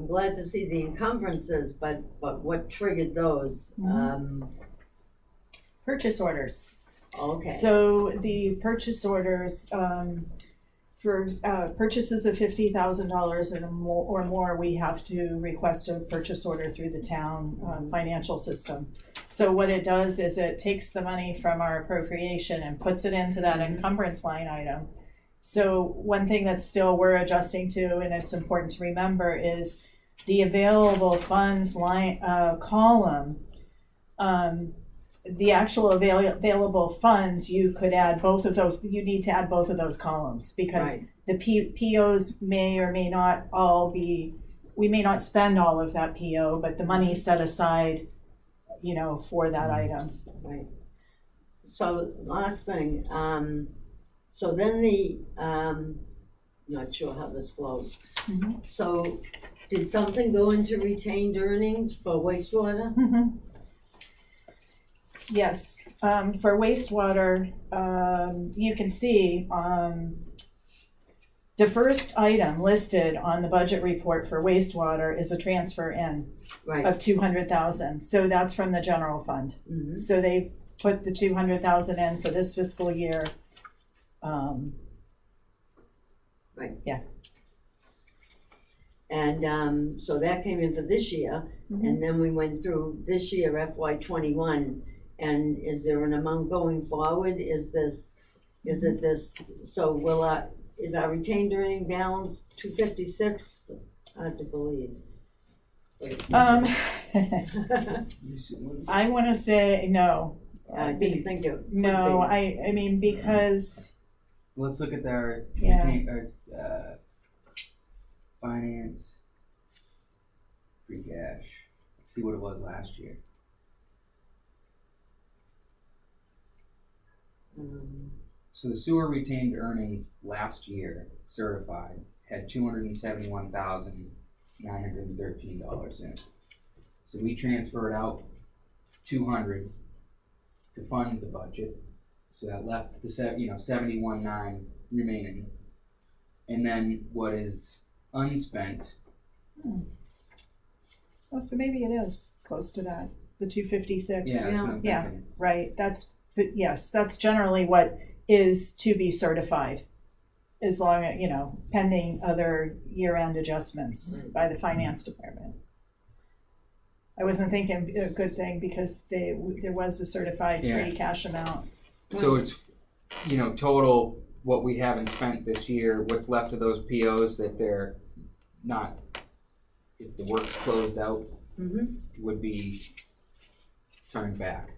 glad to see the encumbrances, but what triggered those? Purchase orders. Okay. So the purchase orders, for purchases of $50,000 and more, we have to request a purchase order through the town financial system. So what it does is it takes the money from our appropriation and puts it into that encumbrance line item. So one thing that still we're adjusting to, and it's important to remember, is the available funds line column. The actual available funds, you could add both of those. You need to add both of those columns, because the POs may or may not all be. We may not spend all of that PO, but the money is set aside, for that item. Right. So last thing, so then not sure how this flows. Mhm. So did something go into retained earnings for wastewater? Yes, for wastewater, you can see the first item listed on the budget report for wastewater is a transfer in Right. of 200,000. So that's from the general fund. Mhm. So they put the 200,000 in for this fiscal year. And so that came in for this year, and then we went through this year, FY '21, and is there an amount going forward? Is it this, so is our retained earning balance 256? Hard to believe. I want to say no. I didn't think it would No, be. I mean, because, Let's look at our finance, free cash. Let's see what it was last year. So the sewer retained earnings last year, certified, had $271,913 in it. So we transferred out 200 to fund the budget. So that left the 71,900 remaining. And then what is unspent? oh, so maybe it is close to that, the 256. Yeah, that's what I'm Yeah. thinking. Right, but yes, that's generally what is to be certified, as long as, pending other year-end adjustments by the finance department. I wasn't thinking a good thing, because there was a certified free cash amount. So it's, total what we haven't spent this year, what's left of those POs that they're not, if the work's closed out, would be turned back.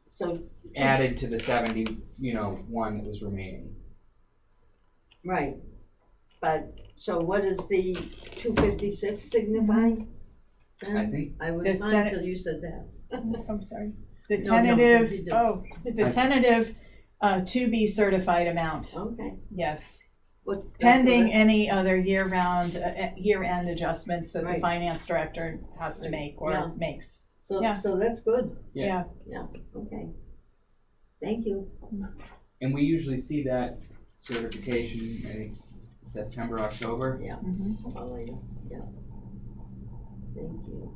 So Added to the 71 that was remaining. right, but so what does the 256 signify? I think I was The fine Senate- till you said that. I'm sorry. The No, tentative, you the tentative to be certified amount, Okay. yes. What? Pending any other year-end adjustments that the Right. finance director has to make or Yeah. makes. Yeah. So that's good, Yeah. okay. Thank you. And we usually see that certification in September, October. Yeah. Mhm. Oh, yeah. Thank you.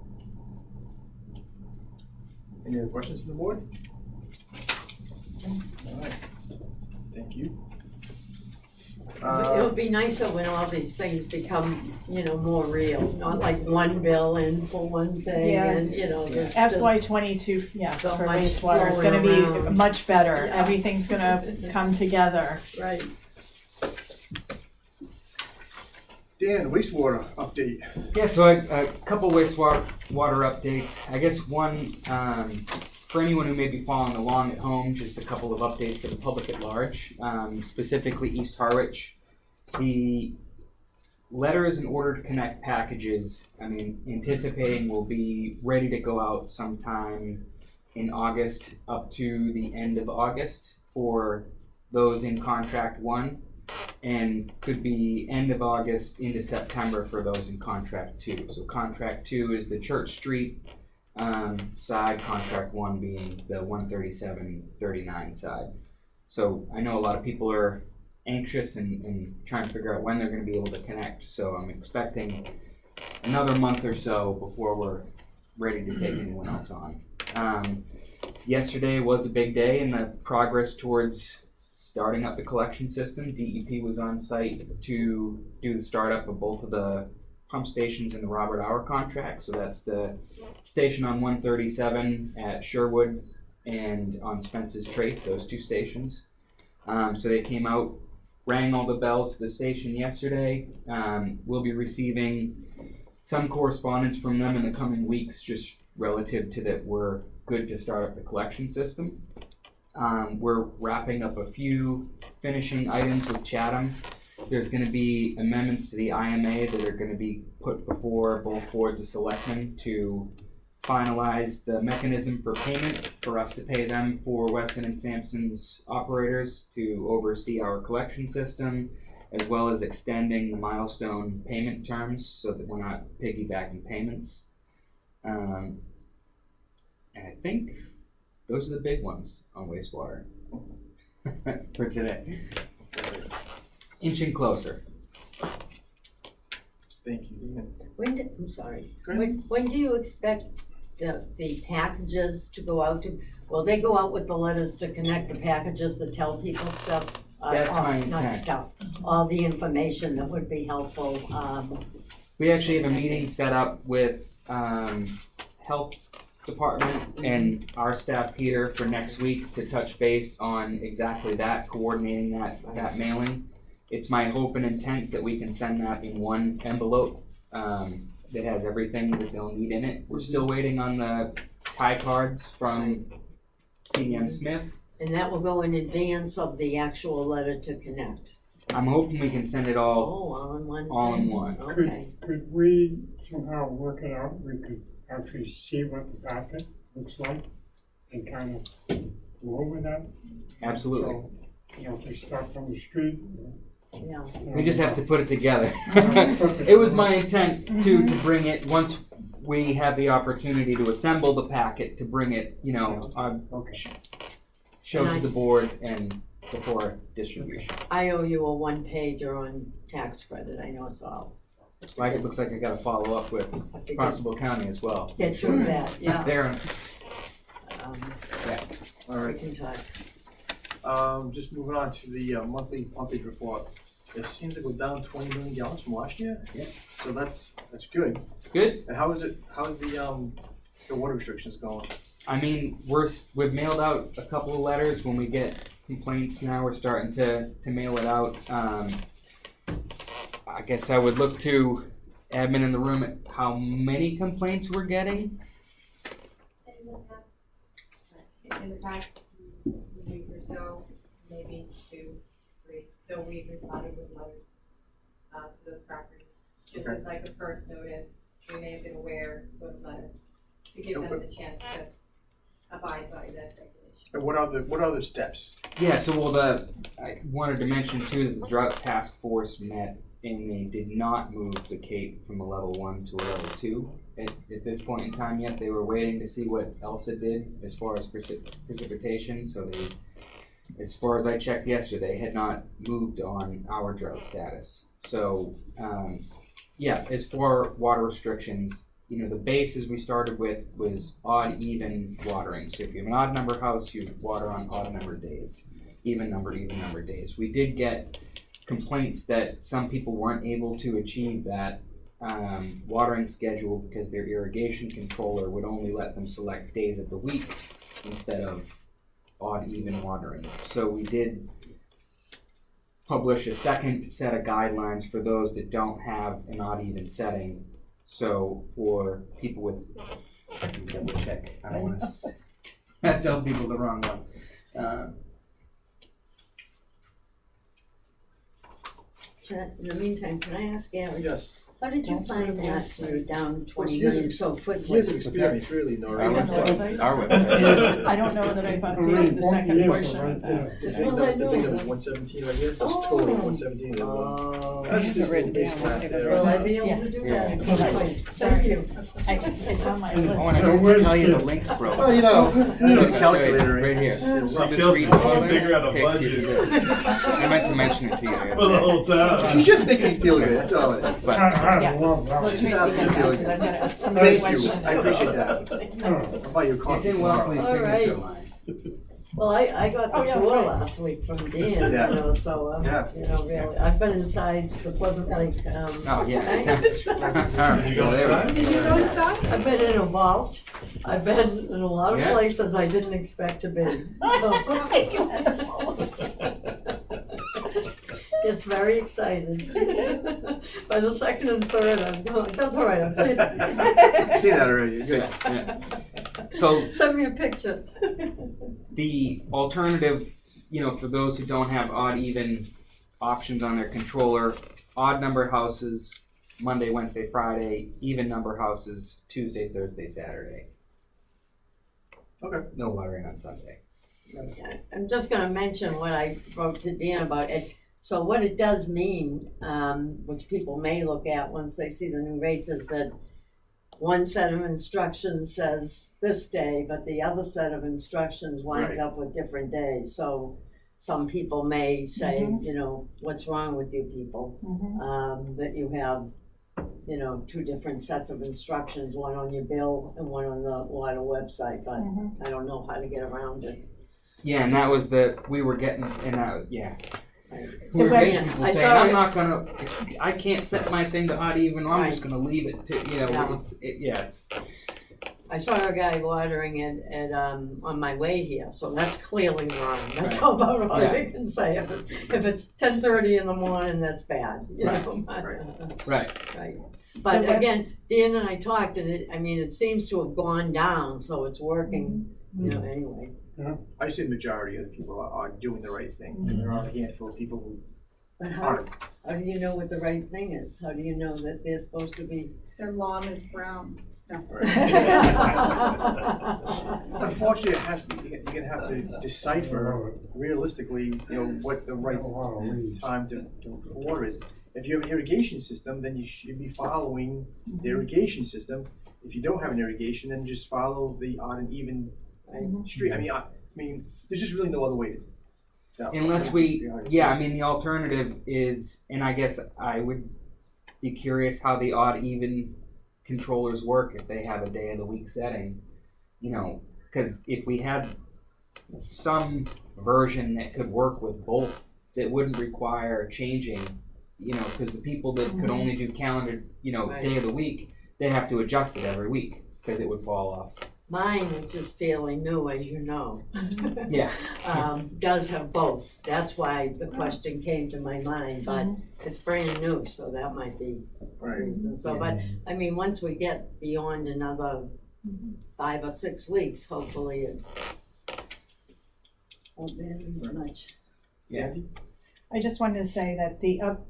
Any other questions from the board? All right, thank you. It'll be nicer when all these things become, more real, not like one bill in for one thing and, there's FY '22, yes, so for much wastewater is flowing gonna be around. much better. Yeah. Everything's gonna come together. Right. Dan, wastewater update. Yeah, so a couple wastewater updates. I guess one, for anyone who may be following along at home, just a couple of updates for the public at large, specifically East Harwich. The letters in order to connect packages, anticipating will be ready to go out sometime in August up to the end of August for those in contract 1. And could be end of August into September for those in contract 2. So contract 2 is the Church Street side, contract 1 being the 137-39 side. So I know a lot of people are anxious and trying to figure out when they're going to be able to connect. So I'm expecting another month or so before we're ready to take anyone else on. Yesterday was a big day in the progress towards starting up the collection system. DEP was on site to do the startup of both of the pump stations in the Robert Hour contract. So that's the station on 137 at Sherwood and on Spence's Trace, those 2 stations. So they came out, rang all the bells to the station yesterday. We'll be receiving some correspondence from them in the coming weeks, just relative to that we're good to start up the collection system. We're wrapping up a few finishing items with Chatham. There's going to be amendments to the IMA that are going to be put before both boards of selectmen to finalize the mechanism for payment for us to pay them for Weston and Sampson's operators to oversee our collection system, as well as extending the milestone payment terms so that we're not piggybacking payments. And I think those are the big ones on wastewater for today. Inching closer. Thank you, Dan. I'm sorry. Go ahead. When do you expect the packages to go out to? Will they go out with the letters to connect the packages that tell people stuff? That's my Not intent. stuff. All the information that would be helpful. We actually have a meeting set up with health department and our staff here for next week to touch base on exactly that, coordinating that mailing. It's my hope and intent that we can send that in one envelope that has everything that they'll need in it. We're still waiting on the tie cards from CM Smith. And that will go in advance of the actual letter to connect. I'm hoping we can send it all All in one. all in one. Okay. Could we somehow work it out? We could actually see what the packet looks like and kind of go over that. Absolutely. So, if you stop on the street. Yeah. We just have to put it together. It was my intent to bring it once we have the opportunity to assemble the packet, to bring it, show to the board and before distribution. I owe you a 1-pager on tax credit, I know, so Like it looks like I got to follow up with Barnstable County as well. get through that, yeah. There. All We right. can talk. Just moving on to the monthly pumpage report. It seems like we're down 20 million gallons from last year. Yeah. So that's good. Good. And how's the water restrictions going? I mean, we've mailed out a couple of letters. When we get complaints now, we're starting to mail it out. I guess I would look to admin in the room at how many complaints we're getting. In the past week or so, maybe 2, 3. So we've responded with letters to those properties. Just as like a first notice, we may have been aware, sort of letter, to give them the chance to abide by that regulation. And what are the steps? Yeah, so I wanted to mention too that the drought task force met and they did not move the Cape from a level 1 to a level 2 at this point in time yet. They were waiting to see what ELSA did as far as precipitation, so they, as far as I checked yesterday, had not moved on our drought status. So, yeah, as for water restrictions, the bases we started with was odd, even watering. So if you have an odd number house, you water on odd number days, even number days. We did get complaints that some people weren't able to achieve that watering schedule because their irrigation controller would only let them select days of the week instead of odd, even watering. So we did publish a second set of guidelines for those that don't have an odd, even setting. So for people with, I can double check, I don't want to tell people the wrong one. In the meantime, can I ask Gary? Yes. How did you find that you were down 20 Years of- million so quickly? Years of experience, really, Nora. Our website? Our website. I don't know that I've updated the second portion of that. The today. big number was 117 right here, so it's total 117. Oh, I just did a little basic math there. will I be able to do Yeah. that? Thank you. It's on my Oh, and I list. meant to tell you the links, bro. Well, the calculator. Right here. She So this feels read like color figure out a takes you to budget. this. I meant to mention it to you. For the whole town. She's just making me feel good, that's all it is. But I love Well, that. Tracy Just asking can to feel help, like- 'cause I've got some Thank you, question. I appreciate that. Oh, I'll buy you a coffee it's in tomorrow. Wesley's All right. signature line. Well, I got Oh, the yeah, that's tour right. last week from Dan, Yeah. so, Yeah. really, I've been inside the Pleasant Lake, Oh, yeah. Thank Alright, Did you go well, there we inside? Did you go inside? I've been in a vault. I've been in a lot of Yeah. places I didn't expect to be. It's very exciting. By the second and third, I was going, that's all right, I'm seeing. I've seen that already, you're good. Yeah. So Send me a picture. the alternative, for those who don't have odd, even options on their controller, odd number houses, Monday, Wednesday, Friday, even number houses, Tuesday, Thursday, Saturday. Okay. No watering on Sunday. Okay. I'm just gonna mention what I wrote to Dan about it. So what it does mean, which people may look at once they see the new rates, is that one set of instructions says this day, but the other set of instructions winds Right. up with different days. So some people may say, what's wrong with you people? That you have, two different sets of instructions, one on your bill and one on the water website, but I don't know how to get around it. Yeah, and that was we were getting, yeah. Right. We were website- getting people I saying, saw I'm it. not gonna, I can't set my thing to odd even, I'm just gonna leave it to, No. it's. I saw a guy watering it at on my way here, so that's clearly wrong. That's Right. all about all Yeah. I can say. If it's 10:30 in the morning, that's bad. Right. Right. Right. But The webs- again, Dan and I talked, and it seems to have gone down, so it's working. Anyway. I see the majority of the people are doing the right thing, and there are a handful of people who But aren't. how do you know what the right thing is? How do you know that they're supposed to be? Their lawn is brown. No. Unfortunately, you're gonna have to decipher realistically, what the right time to water is. If you have an irrigation system, then you should be following the irrigation system. If you don't have an irrigation, then just follow the odd and even street. I mean, there's just really no other way to. Unless the alternative is, and I guess I would be curious how the odd even controllers work if they have a day of the week setting, because if we had some version that could work with both, that wouldn't require changing, because the people that could only do calendar, Right. day of the week, they'd have to adjust it every week because it would fall off. Mine, which is fairly new, as you know. Yeah. Does have both. That's why the question came to my mind, but it's brand new, so that might be the reason. So, but, once we get beyond another 5 or 6 weeks, hopefully it won't vary as much. Yeah. I just wanted to say that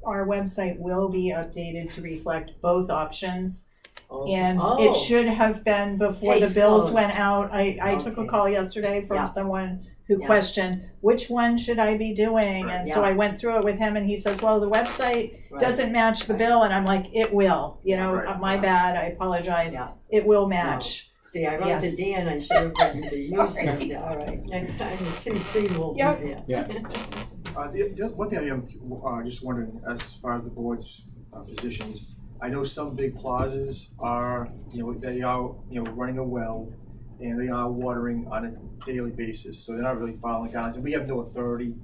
our website will be updated to reflect both options. And Oh. it should have been before the Case bills closed. went out. I took a Okay. call yesterday Yeah. from someone who Yeah. questioned, which one should I be doing? Right, And so yeah. I went through it with him and he says, well, the website Right. doesn't match the bill. And I'm like, it will, you know, Right. my bad, I apologize. Yeah. It will match. See, I wrote Yes. to Dan, I should have written to you, Sorry. so, all right, next time the CC will be Yep. there. Yeah. The one thing I am just wondering, as far as the board's positions, I know some big plazas are, they are, running a well, and they are watering on a daily basis, so they're not really following guidelines, and we have no authority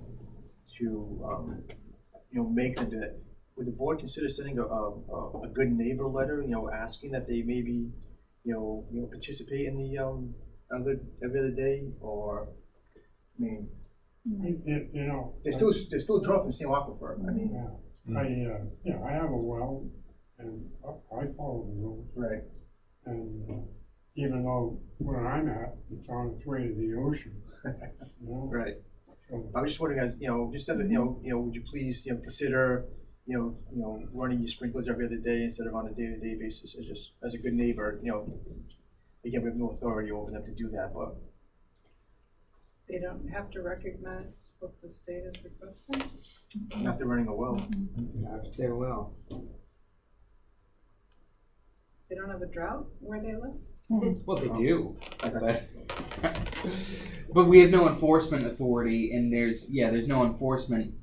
to, make them do that. Would the board consider sending a good neighbor letter, asking that they maybe, participate in the, every other day, or, I mean, they're still drawing from the same aquifer, I mean. I have a well, and I follow the rules. Right. And even though where I'm at, it's on its way to the ocean, you know? Right. So, I was just wondering, as, just that, would you please, consider, running your sprinklers every other day instead of on a day-to-day basis, as a good neighbor, again, we have no authority over them to do that, but. They don't have to recognize what the state is requesting? Not they're running a well. They will. They don't have a drought where they live? Well, they do, but we have no enforcement authority, and there's no enforcement.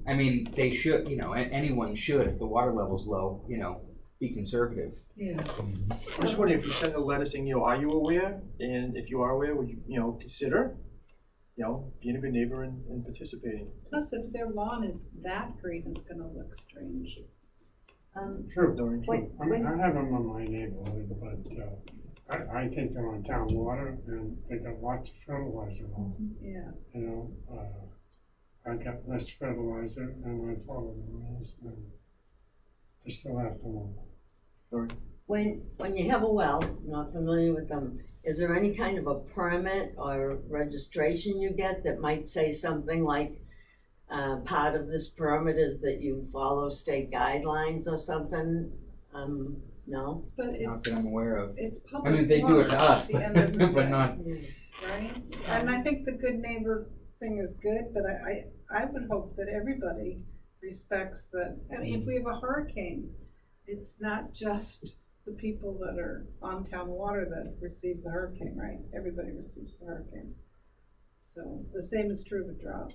I mean, they should, anyone should, if the water level's low, be conservative. Yeah. I'm just wondering if you send a letter saying, are you aware? And if you are aware, would you, consider, being a good neighbor and participating? Plus, if their lawn is that green, it's gonna look strange. True, Doreen? I mean, I have them in my neighborhood, but I think they're on town water, and they got lots of fertilizer on them, Yeah. I got less fertilizer, and I follow the rules, and they still have to mow. Doreen? When you have a well, I'm not familiar with them, is there any kind of a permit or registration you get that might say something like, part of this permit is that you follow state guidelines or something? No? But Not it's, that I'm aware of. it's I public mean, they do it to water us, at the end of the but day, not. right? And I think the good neighbor thing is good, but I would hope that everybody respects that. I mean, if we have a hurricane, it's not just the people that are on town water that receive the hurricane, right? Everybody receives the hurricane. So the same is true of a drought.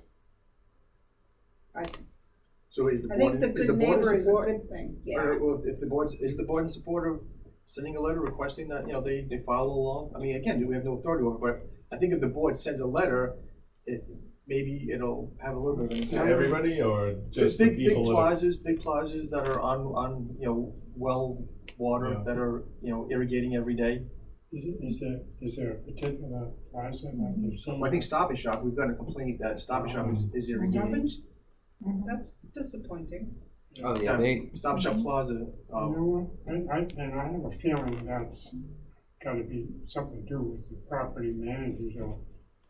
So is the I board, think the is the good board in neighbor is a support? good thing, All yeah. right, well, if the board's, is the board in support of sending a letter requesting that, they follow along? I mean, again, we have no authority over it, but I think if the board sends a letter, maybe it'll have a little bit of an To impact. everybody or just the Big people that big plazas that are on, well water, Yeah. that are, irrigating every day. Is there a particular plaza that you've seen? Well, I think Stop and Shop, we've got a complaint that Stop and Shop is irrigating. That's disappointing. Oh yeah, they. Stop and Shop Plaza, You know what, I have a feeling that's gotta be something to do with the property managers or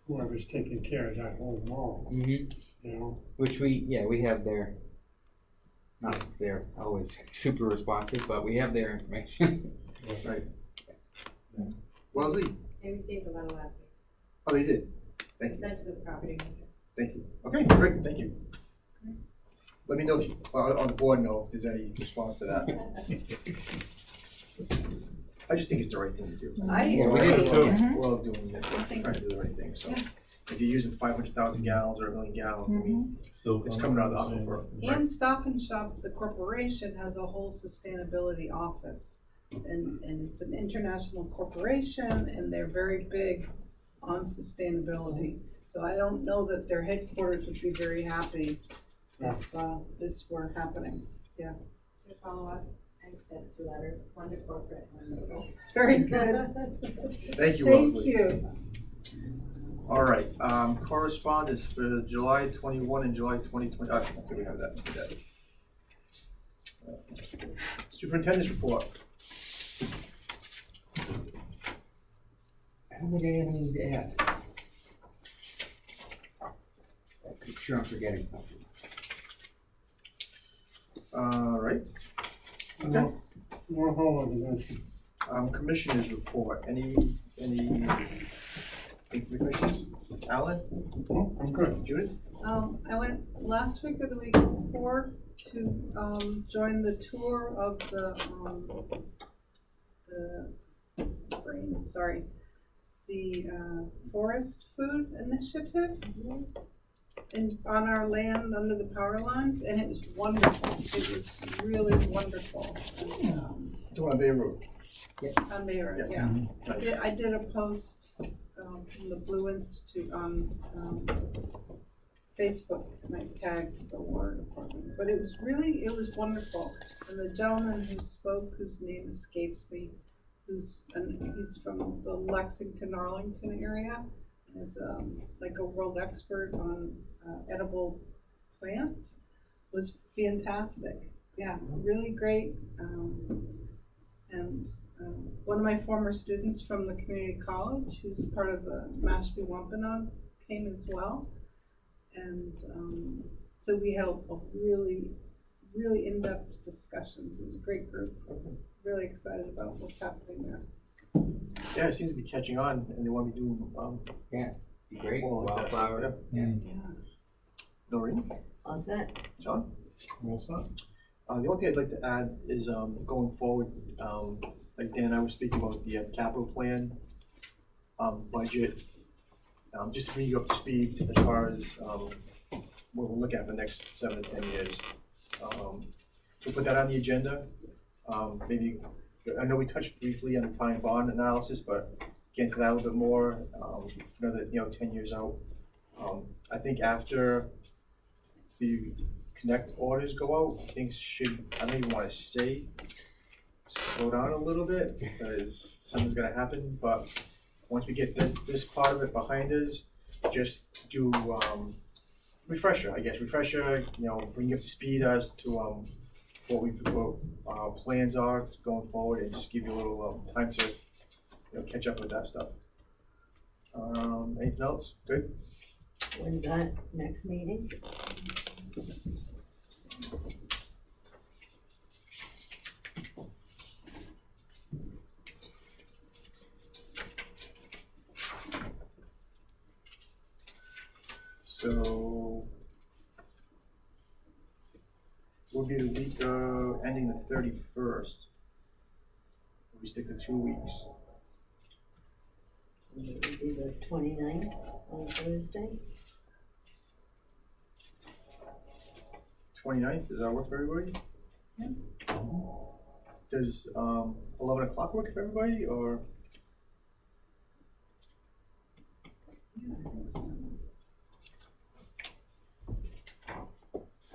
whoever's taking care of that whole mall, Mm-hmm. Which we have their. Not that they're always super responsive, but we have their information. right. Wellesley, They received a letter last week. oh, they did, thank It's you, sent to the property manager. thank you. Okay, great, thank you. Let me know if you, on the board know if there's any response to that. I just think it's the right thing to do. Yeah, we did too. We're all doing it, trying to do the right thing, so. Yes, If you're using 500,000 gallons or 1 million gallons, I mean, still it's coming out of the aquifer. and Stop and Shop, the corporation has a whole sustainability office. And it's an international corporation and they're very big on sustainability. So I don't know that their headquarters would be very happy if this were happening. To follow up, I sent 2 letters, one to corporate, one to local. Very good. Thank you, Thank Wellesley. you. All right, correspondence for July 21 and July 2020, okay, we have that. Superintendent's report. I don't think I have anything to add. I'm sure I'm forgetting something. All right. Okay. More holiday, Commissioners report, any questions? Alan? Oh, I'm good. Judith? I went last week or the week before to, join the tour of the forest food initiative on our land under the power lines, and it was wonderful. It was really wonderful. Do on Bay Road. On Mayor, yeah. I did a post from the Blue Institute on Facebook, and I tagged the water department. But it was wonderful. And the gentleman who spoke, whose name escapes me, he's from the Lexington, Arlington area, and is like a world expert on edible plants, was fantastic. Yeah, really great. And one of my former students from the community college, who's part of the Mashpee Wampanoag, came as well. And so we had a really, really in-depth discussions. It was a great group. Really excited about what's happening there. Yeah, it seems to be catching on, and they want to be doing, Great, well, like that, so, wildflower. yeah. Yeah. Noreen? All set? John? All set? The only thing I'd like to add is, going forward, like Dan and I were speaking about the capital plan, budget, just to bring you up to speed as far as, what we're looking at for the next 7 to 10 years. We'll put that on the agenda. Maybe, I know we touched briefly on the time bond analysis, but get into that a little bit more, another, 10 years out. I think after the Connect orders go out, things should, I don't even wanna say slow down a little bit, because something's gonna happen, but once we get this part of it behind us, just do, refresher, bring you up to speed as to, what our plans are going forward, and just give you a little, time to, catch up with that stuff. Anything else? Good? When's that next meeting? So will be the week ending the 31st. We stick to 2 weeks. It would be the 29th on Thursday. 29th, does that work for everybody? Yeah. Does 11 o'clock work for everybody, or? Yeah, I think so.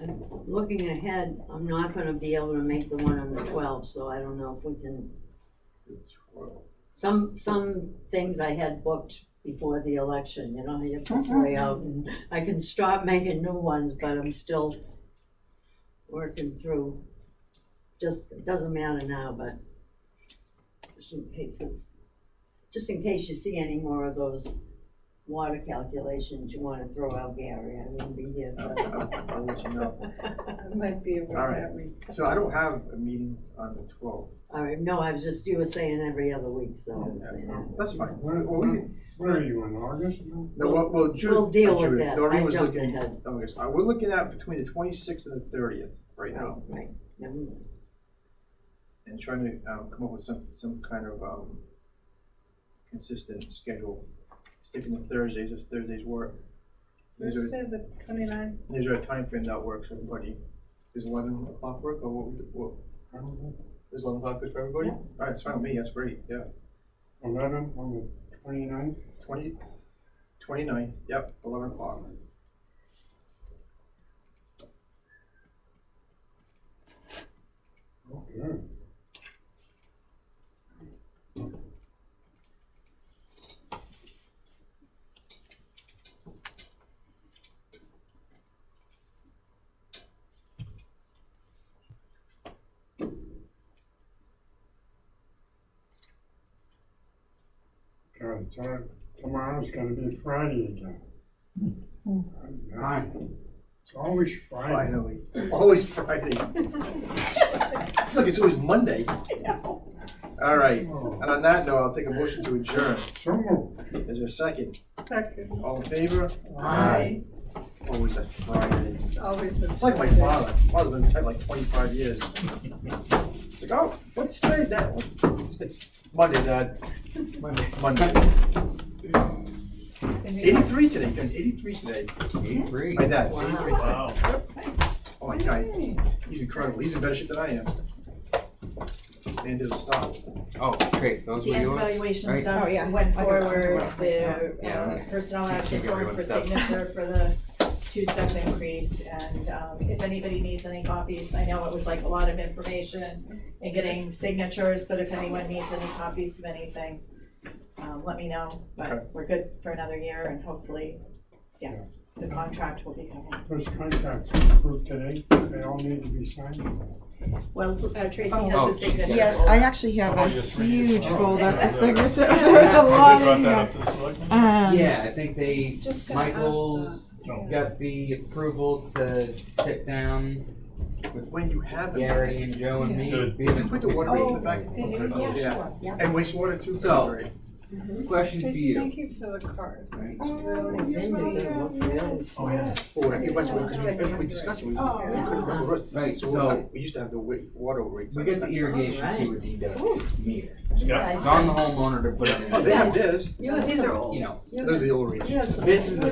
I'm looking ahead, I'm not gonna be able to make the one on the 12th, so I don't know if we can. Some things I had booked before the election, you put way out, and I can start making new ones, but I'm still working through. It doesn't matter now, but just in case you see any more of those water calculations you wanna throw out, Gary, I wouldn't be here. I'll let you know. I might be away All right. that week. So I don't have a meeting on the 12th. All right, no, you were saying every other week, so I was saying. That's fine. Where are you, in August? No, well, Judith. We'll deal with Judith, that. Noreen I was jumped looking- ahead. Okay, so we're looking at between the 26th and the 30th right now, Right, never mind. and trying to come up with some kind of consistent schedule. Sticking to Thursdays if Thursdays work. Thursday, the 29th. Is there a time frame that works for everybody? Does 11 o'clock work, or what? I don't know. Is 11 o'clock good for everybody? All right, it's fine with me, that's great, yeah. 11 on the 29th? 29th, yep, 11 o'clock. Okay. God, tomorrow's gonna be Friday again. Hi. It's always Friday. Finally, always Friday. I feel like it's always Monday. All right, Oh, and on that note, I'll take a motion to adjourn. so moved. Is there a second? Second, All in favor? Aye. Always a Friday. it's always a. It's like my father. My father's been tight like 25 years. It's like, oh, what's today, Dad? It's Monday, Dad. Monday. 83 today, guys. 83 today. 83. My dad. Wow. 83 today. Wow. Oh my God, he's incredible. He's in better shape than I am. Man doesn't stop. Oh, Trace, those were Dan's yours? evaluation right? stuff Oh, yeah. went I got that. forward, the Yeah. personnel Can't action take form for everyone's stuff. signature for the two-step increase, and if anybody needs any copies, I know it was like a lot of information in getting signatures, but if anyone needs any copies of anything, let me know, Okay. but we're good for another year, and hopefully, the contract will be coming. Those contracts approved today, they all need to be signed. Well, Tracy Oh. has Oh, a signature. Yes, I actually have Oh, a yes, we need huge to- folder for Oh, signature. yeah. There's a lot They in brought that here. up to the selectmen? Yeah, I think they, Just gonna ask Michael's Oh. got the approval to sit down with When you have it. Gary and Joe and me. Good. We Can you haven't. put the water rates in the back? Yeah, sure, yeah. And wastewater too? So- Great. Question for Tracy, you. thank you for the card. Right? Really Then you're gonna look for those. Oh, yeah. Oh, I think that's what we discussed. We couldn't remember the rest. Right, So so we used to have the water rates. we got the irrigation Alright. sewer deduct meter. Yeah. It's on the homeowner to put it in. Oh, they have theirs. These are old. You know, Those are the old rates. You have some- this is the